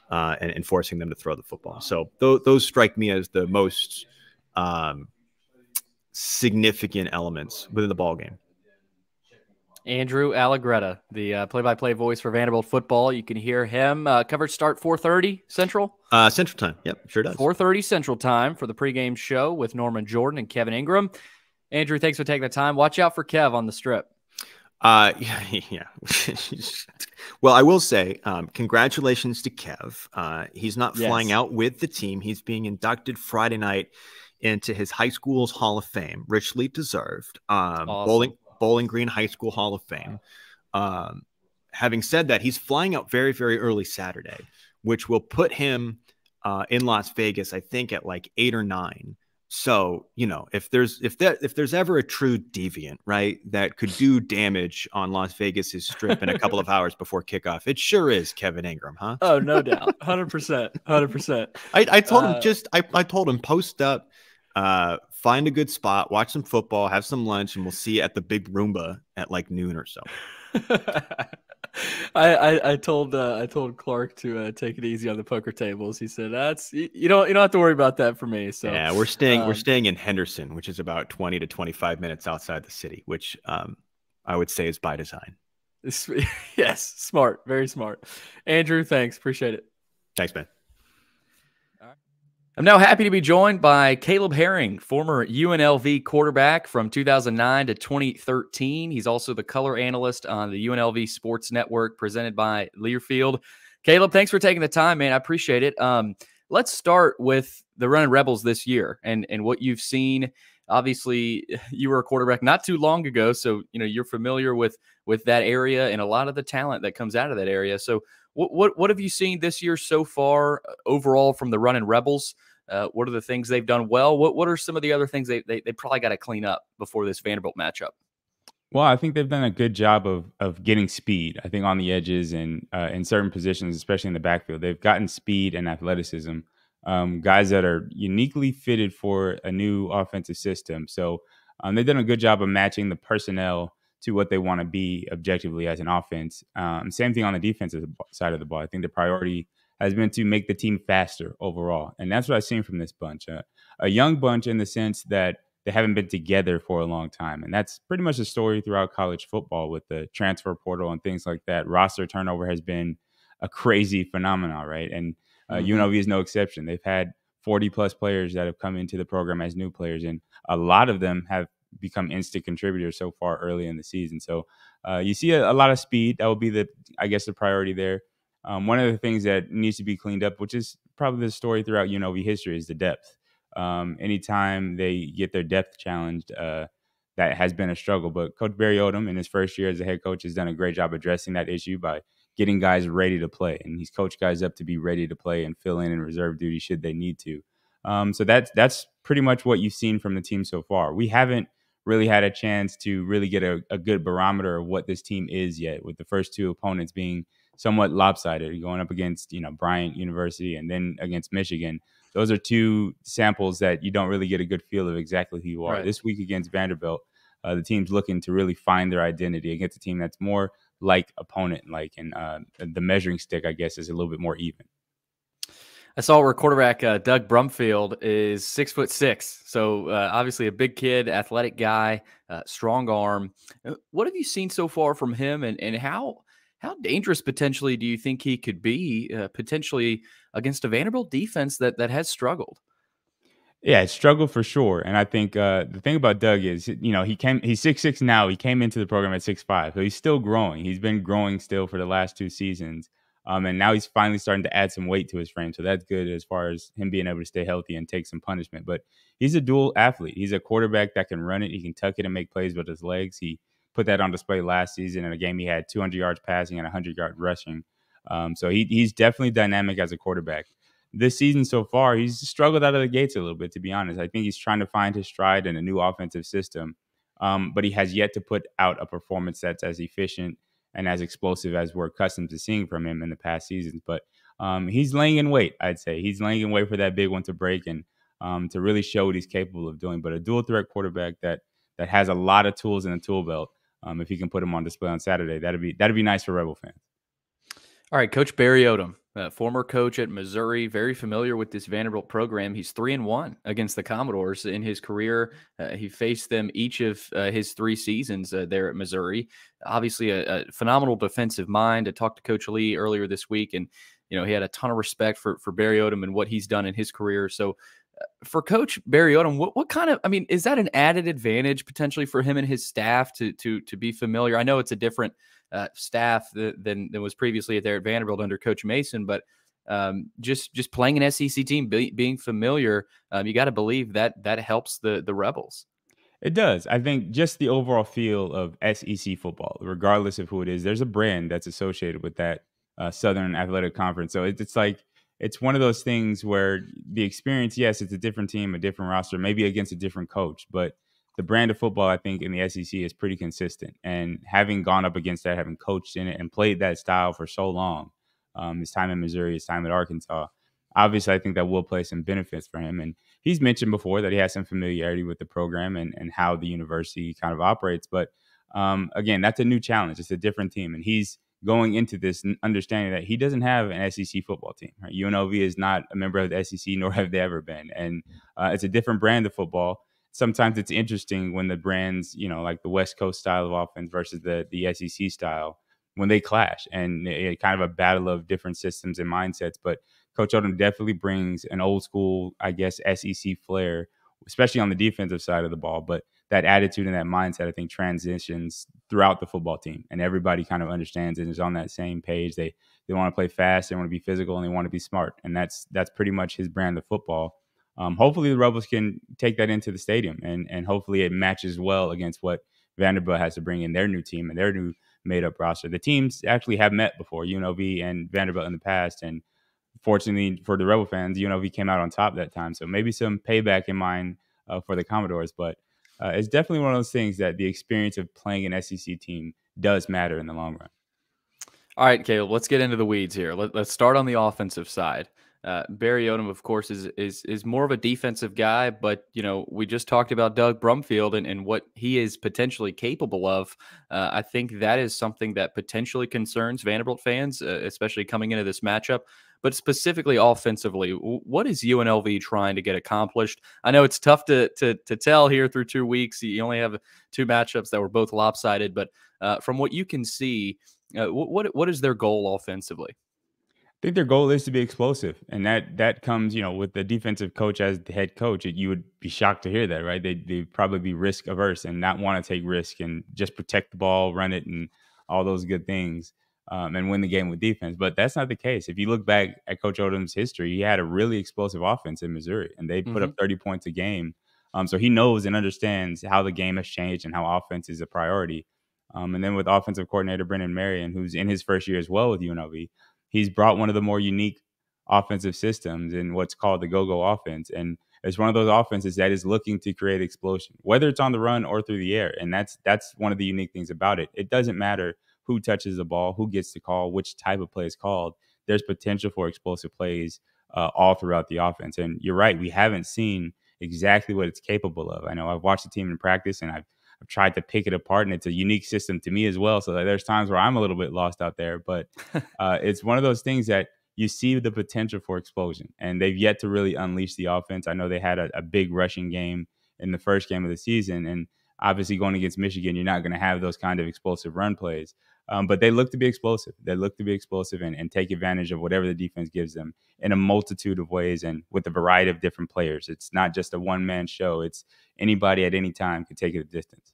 And forcing them to throw the football. So those strike me as the most significant elements within the ball game. Andrew Allegretta, the play-by-play voice for Vanderbilt football. You can hear him. Coverage start 4:30 Central? Central time. Yep, sure does. 4:30 Central time for the pregame show with Norman Jordan and Kevin Ingram. Andrew, thanks for taking the time. Watch out for Kev on the strip. Yeah. Well, I will say, congratulations to Kev. He's not flying out with the team. He's being inducted Friday night into his high school's Hall of Fame, richly deserved. Awesome. Bowling Green High School Hall of Fame. Having said that, he's flying out very, very early Saturday, which will put him in Las Vegas, I think, at like 8 or 9. So, you know, if there's ever a true deviant, right, that could do damage on Las Vegas's strip in a couple of hours before kickoff, it sure is Kevin Ingram, huh? Oh, no doubt. 100%. I told him I told him post up, find a good spot, watch some football, have some lunch, and we'll see you at the Big Roomba at like noon or so. I told Clark to take it easy on the poker tables. He said, you don't have to worry about that for me. So yeah, we're staying in Henderson, which is about 20 to 25 minutes outside the city, which I would say is by design. Yes, smart, very smart. Andrew, thanks. Appreciate it. Thanks, man. I'm now happy to be joined by Caleb Herring, former UNLV quarterback from 2009 to 2013. He's also the color analyst on the UNLV Sports Network presented by Learfield. Caleb, thanks for taking the time, man. I appreciate it. Let's start with the Running Rebels this year and what you've seen. Obviously, you were a quarterback not too long ago, so you're familiar with that area and a lot of the talent that comes out of that area. So what have you seen this year so far overall from the Running Rebels? What are the things they've done well? What are some of the other things they probably got to clean up before this Vanderbilt matchup? Well, I think they've done a good job of getting speed. I think on the edges and in certain positions, especially in the backfield, they've gotten speed and athleticism. Guys that are uniquely fitted for a new offensive system. So they've done a good job of matching the personnel to what they want to be objectively as an offense. Same thing on the defensive side of the ball. I think the priority has been to make the team faster overall. And that's what I've seen from this bunch. A young bunch in the sense that they haven't been together for a long time. And that's pretty much the story throughout college football with the transfer portal and things like that. Roster turnover has been a crazy phenomenon, right? And UNLV is no exception. They've had 40-plus players that have come into the program as new players, and a lot of them have become instant contributors so far early in the season. So you see a lot of speed. That will be the priority there. One of the things that needs to be cleaned up, which is probably the story throughout UNLV history, is the depth. Anytime they get their depth challenged, that has been a struggle. But Coach Barry Odom, in his first year as a head coach, has done a great job addressing that issue by getting guys ready to play. And he's coached guys up to be ready to play and fill in reserve duty should they need to. So that's pretty much what you've seen from the team so far. We haven't really had a chance to really get a good barometer of what this team is yet, with the first two opponents being somewhat lopsided, going up against, Bryant University and then against Michigan. Those are two samples that you don't really get a good feel of exactly who you are. Right. This week against Vanderbilt, the team's looking to really find their identity against a team that's more like opponent-like, and the measuring stick, I guess, is a little bit more even. I saw where quarterback Doug Brumfield is 6'6", so obviously a big kid, athletic guy, strong arm. What have you seen so far from him, and how dangerous potentially do you think he could be potentially against a Vanderbilt defense that has struggled? Yeah, it's struggled for sure. And I think the thing about Doug is, he's 6'6" now. He came into the program at 6'5", so he's still growing. He's been growing still for the last two seasons. And now he's finally starting to add some weight to his frame. So that's good as far as him being able to stay healthy and take some punishment. But he's a dual athlete. He's a quarterback that can run it. He can tuck it and make plays with his legs. He put that on display last season in a game he had 200 yards passing and 100-yard rushing. So he's definitely dynamic as a quarterback. This season so far, he's struggled out of the gates a little bit, to be honest. I think he's trying to find his stride in a new offensive system, but he has yet to put out a performance that's as efficient and as explosive as we're accustomed to seeing from him in the past seasons. But he's laying in wait, I'd say. He's laying in wait for that big one to break and to really show what he's capable of doing. But a dual-threat quarterback that has a lot of tools in the tool belt, if he can put them on display on Saturday, that'd be nice for Rebel fans. All right, Coach Barry Odom, former coach at Missouri, very familiar with this Vanderbilt program. He's 3-1 against the Commodores in his career. He faced them each of his 3 seasons there at Missouri. Obviously, a phenomenal defensive mind. I talked to Coach Lee earlier this week, and he had a ton of respect for Barry Odom and what he's done in his career. So, for Coach Barry Odom, what kind of, is that an added advantage potentially for him and his staff to be familiar? I know it's a different staff than was previously there at Vanderbilt under Coach Mason, but just playing an SEC team, being familiar, you got to believe that helps the Rebels. It does. I think just the overall feel of SEC football, regardless of who it is, there's a brand that's associated with that Southern Athletic Conference. So it's like, it's one of those things where the experience, yes, it's a different team, a different roster, maybe against a different coach, but the brand of football, I think, in the SEC is pretty consistent. And having gone up against that, having coached in it and played that style for so long, his time in Missouri, his time at Arkansas, obviously I think that will play some benefits for him. And he's mentioned before that he has some familiarity with the program and how the university kind of operates. But again, that's a new challenge. It's a different team. And he's going into this understanding that he doesn't have an SEC football team. Right? UNLV is not a member of the SEC, nor have they ever been. And it's a different brand of football. Sometimes it's interesting when the brands, like the West Coast style of offense versus the SEC style, when they clash, and kind of a battle of different systems and mindsets. But Coach Odom definitely brings an old school, I guess, SEC flair, especially on the defensive side of the ball. But that attitude and that mindset, I think, transitions throughout the football team, and everybody kind of understands and is on that same page. They want to play fast, they want to be physical, and they want to be smart, and that's pretty much his brand of football. Hopefully the Rebels can take that into the stadium, and hopefully it matches well against what Vanderbilt has to bring in their new team and their new made-up roster. The teams actually have met before, UNLV and Vanderbilt in the past, and fortunately for the Rebel fans, UNLV came out on top that time. So maybe some payback in mind for the Commodores, but it's definitely one of those things that the experience of playing an SEC team does matter in the long run. All right, Caleb, let's get into the weeds here. Let's start on the offensive side. Barry Odom, of course, is more of a defensive guy, but we just talked about Doug Brumfield and what he is potentially capable of. I think that is something that potentially concerns Vanderbilt fans, especially coming into this matchup. But specifically offensively, what is UNLV trying to get accomplished? I know it's tough to tell here through 2 weeks. You only have 2 matchups that were both lopsided, but from what you can see, what is their goal offensively? I think their goal is to be explosive, and that comes, with the defensive coach as the head coach. You would be shocked to hear that, right? They'd probably be risk averse and not want to take risk and just protect the ball, run it, and all those good things, and win the game with defense. But that's not the case. If you look back at Coach Odom's history, he had a really explosive offense in Missouri, and they put up 30 points a game. So he knows and understands how the game has changed and how offense is a priority. And then with offensive coordinator Brendan Marion, who's in his first year as well with UNLV, he's brought one of the more unique offensive systems in what's called the go-go offense. And it's one of those offenses that is looking to create explosion, whether it's on the run or through the air. And that's one of the unique things about it. It doesn't matter who touches the ball, who gets the call, which type of play is called. There's potential for explosive plays all throughout the offense. And you're right, we haven't seen exactly what it's capable of. I know I've watched the team in practice, and I've tried to pick it apart, and it's a unique system to me as well. So there's times where I'm a little bit lost out there, but it's one of those things that you see the potential for explosion, and they've yet to really unleash the offense. I know they had a big rushing game in the first game of the season, and obviously going against Michigan, you're not going to have those kind of explosive run plays. But they look to be explosive. They look to be explosive and take advantage of whatever the defense gives them in a multitude of ways and with a variety of different players. It's not just a one-man show. It's anybody at any time can take it a distance.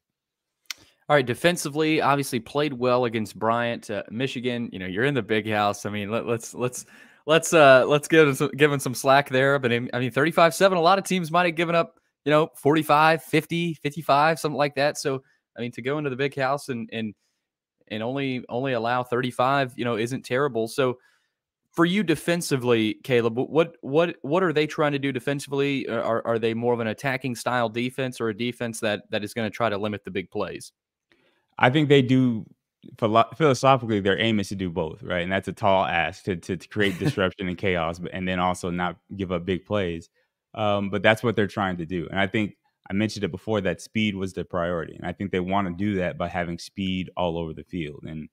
All right, defensively, obviously played well against Bryant, Michigan. You're in the big house. I mean, let's give him some slack there. But I mean, 35-7. A lot of teams might have given up, 45, 50, 55, something like that. So I mean, to go into the big house and only allow 35, isn't terrible. So for you defensively, Caleb, what are they trying to do defensively? Are they more of an attacking style defense or a defense that is going to try to limit the big plays? I think they do. Philosophically, their aim is to do both, right? And that's a tall ask to create disruption and chaos, and then also not give up big plays. But that's what they're trying to do. And I think I mentioned it before that speed was the priority. And I think they want to do that by having speed all over the field. And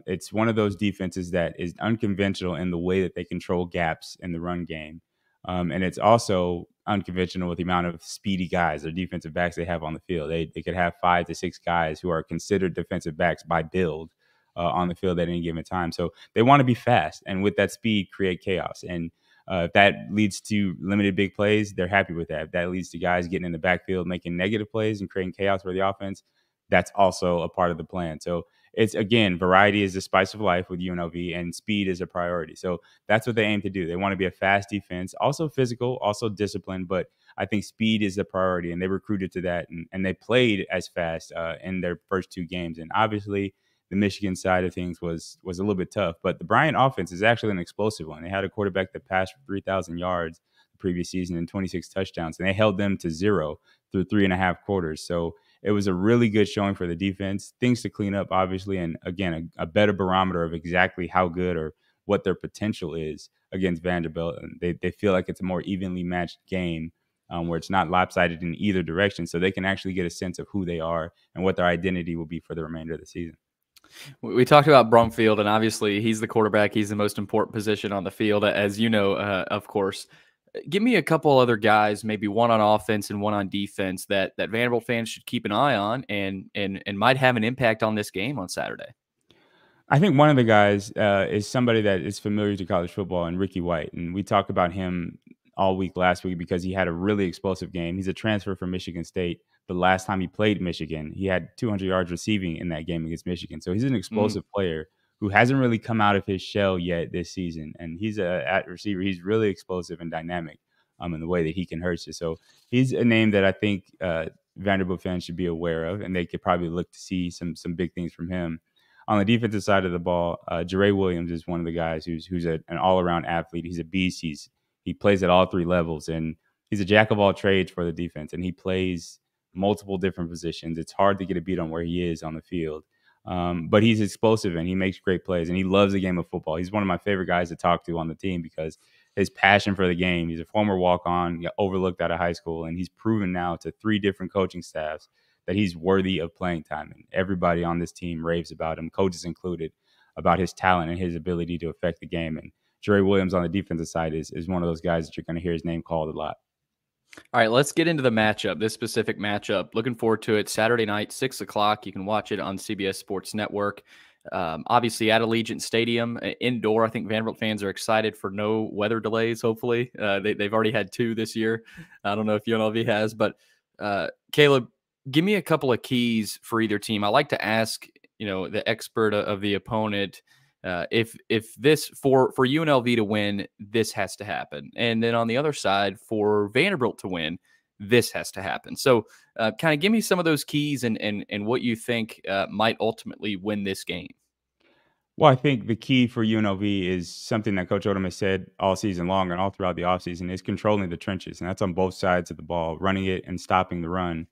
it's one of those defenses that is unconventional in the way that they control gaps in the run game. And it's also unconventional with the amount of speedy guys or defensive backs they have on the field. They could have 5 to 6 guys who are considered defensive backs by build on the field at any given time. So they want to be fast, and with that speed, create chaos. And if that leads to limited big plays, they're happy with that. If that leads to guys getting in the backfield, making negative plays and creating chaos for the offense, that's also a part of the plan. So it's, again, variety is the spice of life with UNLV, and speed is a priority. So that's what they aim to do. They want to be a fast defense, also physical, also disciplined, but I think speed is the priority, and they recruited to that, and they played as fast in their first 2 games. And obviously the Michigan side of things was a little bit tough, but the Bryant offense is actually an explosive one. They had a quarterback that passed for 3,000 yards the previous season and 26 touchdowns, and they held them to 0 through 3.5 quarters. So it was a really good showing for the defense. Things to clean up, obviously, and again, a better barometer of exactly how good or what their potential is against Vanderbilt. And they feel like it's a more evenly matched game where it's not lopsided in either direction, so they can actually get a sense of who they are and what their identity will be for the remainder of the season. We talked about Brumfield, and obviously he's the quarterback. He's the most important position on the field, as you know, of course. Give me a couple other guys, maybe one on offense and one on defense that Vanderbilt fans should keep an eye on and might have an impact on this game on Saturday. I think one of the guys is somebody that is familiar to college football, and Ricky White. And we talked about him all week last week because he had a really explosive game. He's a transfer from Michigan State. The last time he played Michigan, he had 200 yards receiving in that game against Michigan. So he's an explosive player who hasn't really come out of his shell yet this season. And he's at receiver. He's really explosive and dynamic in the way that he can hurt you. So he's a name that I think Vanderbilt fans should be aware of, and they could probably look to see some big things from him. On the defensive side of the ball, Jere Williams is one of the guys who's an all-around athlete. He's a beast. He plays at all three levels, and he's a jack of all trades for the defense, and he plays multiple different positions. It's hard to get a beat on where he is on the field, but he's explosive, and he makes great plays, and he loves the game of football. He's one of my favorite guys to talk to on the team because his passion for the game. He's a former walk-on, overlooked out of high school, and he's proven now to 3 different coaching staffs that he's worthy of playing time. And everybody on this team raves about him, coaches included, about his talent and his ability to affect the game. And Jere Williams on the defensive side is one of those guys that you're going to hear his name called a lot. All right, let's get into the matchup, this specific matchup. Looking forward to it. Saturday night, 6 o'clock. You can watch it on CBS Sports Network. Obviously at Allegiant Stadium, indoor. I think Vanderbilt fans are excited for no weather delays, hopefully. They've already had 2 this year. I don't know if UNLV has, but Caleb, give me a couple of keys for either team. I like to ask, the expert of the opponent, if this for UNLV to win, this has to happen. And then on the other side, for Vanderbilt to win, this has to happen. So kind of give me some of those keys and what you think might ultimately win this game. Well, I think the key for UNLV is something that Coach Odom has said all season long and all throughout the offseason is controlling the trenches. And that's on both sides of the ball, running it and stopping the run.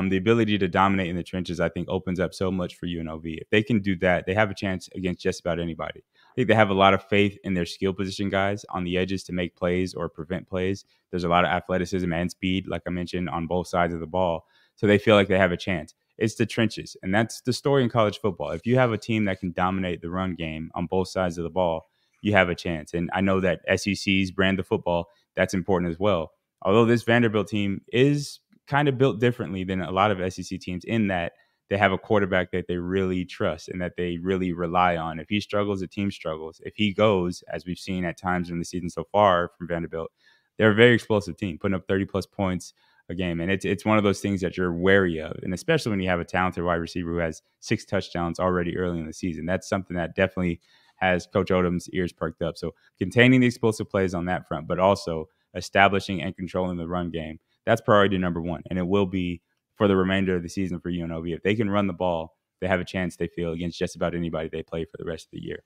The ability to dominate in the trenches, I think, opens up so much for UNLV. If they can do that, they have a chance against just about anybody. I think they have a lot of faith in their skill position guys on the edges to make plays or prevent plays. There's a lot of athleticism and speed, like I mentioned, on both sides of the ball. So they feel like they have a chance. It's the trenches. And that's the story in college football. If you have a team that can dominate the run game on both sides of the ball, you have a chance. And I know that SEC's brand of football, that's important as well. Although this Vanderbilt team is kind of built differently than a lot of SEC teams in that they have a quarterback that they really trust and that they really rely on. If he struggles, the team struggles. If he goes, as we've seen at times in the season so far from Vanderbilt, they're a very explosive team, putting up 30-plus points a game. And it's one of those things that you're wary of, and especially when you have a talented wide receiver who has 6 touchdowns already early in the season. That's something that definitely has Coach Odom's ears perked up. So containing the explosive plays on that front, but also establishing and controlling the run game, that's priority number 1, and it will be for the remainder of the season for UNLV. If they can run the ball, they have a chance, they feel, against just about anybody they play for the rest of the year.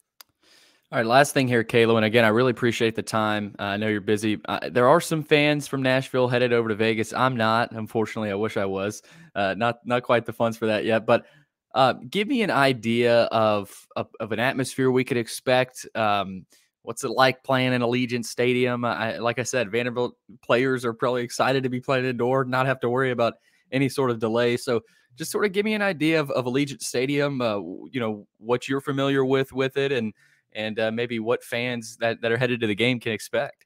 All right, last thing here, Kayla, and again, I really appreciate the time. I know you're busy. There are some fans from Nashville headed over to Vegas. I'm not, unfortunately. I wish I was. Not quite the funds for that yet, but give me an idea of an atmosphere we could expect. What's it like playing in Allegiant Stadium? Like I said, Vanderbilt players are probably excited to be playing indoor, not have to worry about any sort of delay. So just sort of give me an idea of Allegiant Stadium, what you're familiar with it, and maybe what fans that are headed to the game can expect.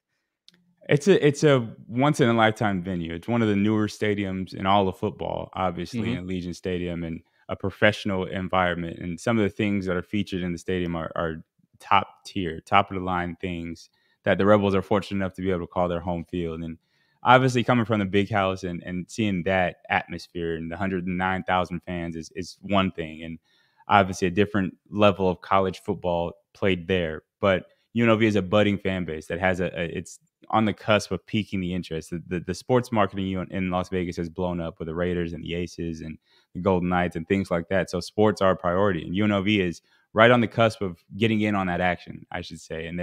It's a once-in-a-lifetime venue. It's one of the newer stadiums in all of football, obviously, in Allegiant Stadium, and a professional environment. And some of the things that are featured in the stadium are top tier, top of the line things that the Rebels are fortunate enough to be able to call their home field. And obviously coming from the big house and seeing that atmosphere and the 109,000 fans is one thing. And obviously a different level of college football played there. But UNLV is a budding fan base that has it's on the cusp of piquing the interest. The sports marketing in Las Vegas has blown up with the Raiders and the Aces and the Golden Knights and things like that. So sports are a priority, and UNLV is right on the cusp of getting in on that action, I should say. And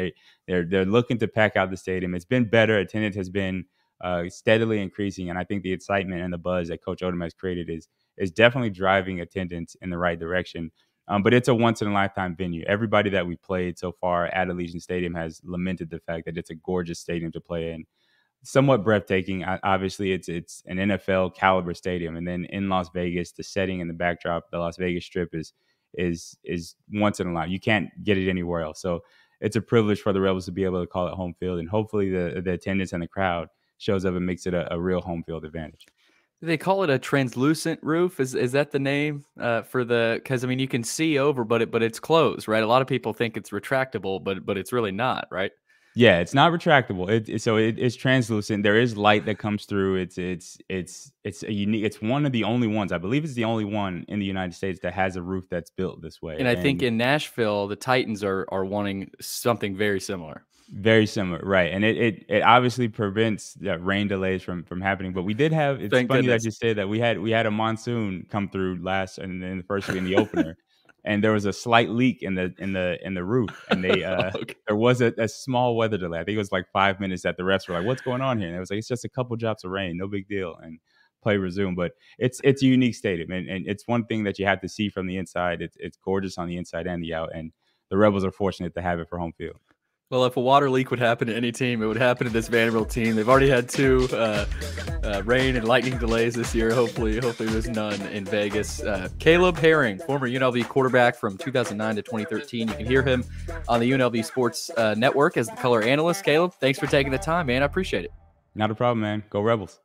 they're looking to pack out the stadium. It's been better. Attendance has been steadily increasing, and I think the excitement and the buzz that Coach Odom has created is definitely driving attendance in the right direction. But it's a once-in-a-lifetime venue. Everybody that we played so far at Allegiant Stadium has lamented the fact that it's a gorgeous stadium to play in. Somewhat breathtaking. Obviously, it's an NFL caliber stadium. And then in Las Vegas, the setting and the backdrop, the Las Vegas Strip is once in a lifetime. You can't get it anywhere else. So it's a privilege for the Rebels to be able to call it home field. And hopefully the attendance and the crowd shows up and makes it a real home field advantage. They call it a translucent roof. Is that the name for the? Because I mean, you can see over, but it's closed, right? A lot of people think it's retractable, but it's really not, right? Yeah, it's not retractable. It's translucent. There is light that comes through. It's a unique. It's one of the only ones. I believe it's the only one in the United States that has a roof that's built this way. And I think in Nashville, the Titans are wanting something very similar. Very similar, right? And it obviously prevents rain delays from happening. But we did have. It's Thank funny goodness. that you say that we had a monsoon come through last and in the first week in the opener, and there was a slight leak in the roof, and they Okay. there was a small weather delay. I think it was like 5 minutes that the refs were like, "What's going on here?" And it was like, "It's just a couple drops of rain, no big deal." And play resumed. But it's a unique stadium, and it's one thing that you have to see from the inside. It's gorgeous on the inside and the out, and the Rebels are fortunate to have it for home field. Well, if a water leak would happen to any team, it would happen to this Vanderbilt team. They've already had 2 rain and lightning delays this year. Hopefully there's none in Vegas. Caleb Herring, former UNLV quarterback from 2009 to 2013. You can hear him on the UNLV Sports Network as the color analyst. Caleb, thanks for taking the time, man. I appreciate it. Not a problem, man. Go Rebels.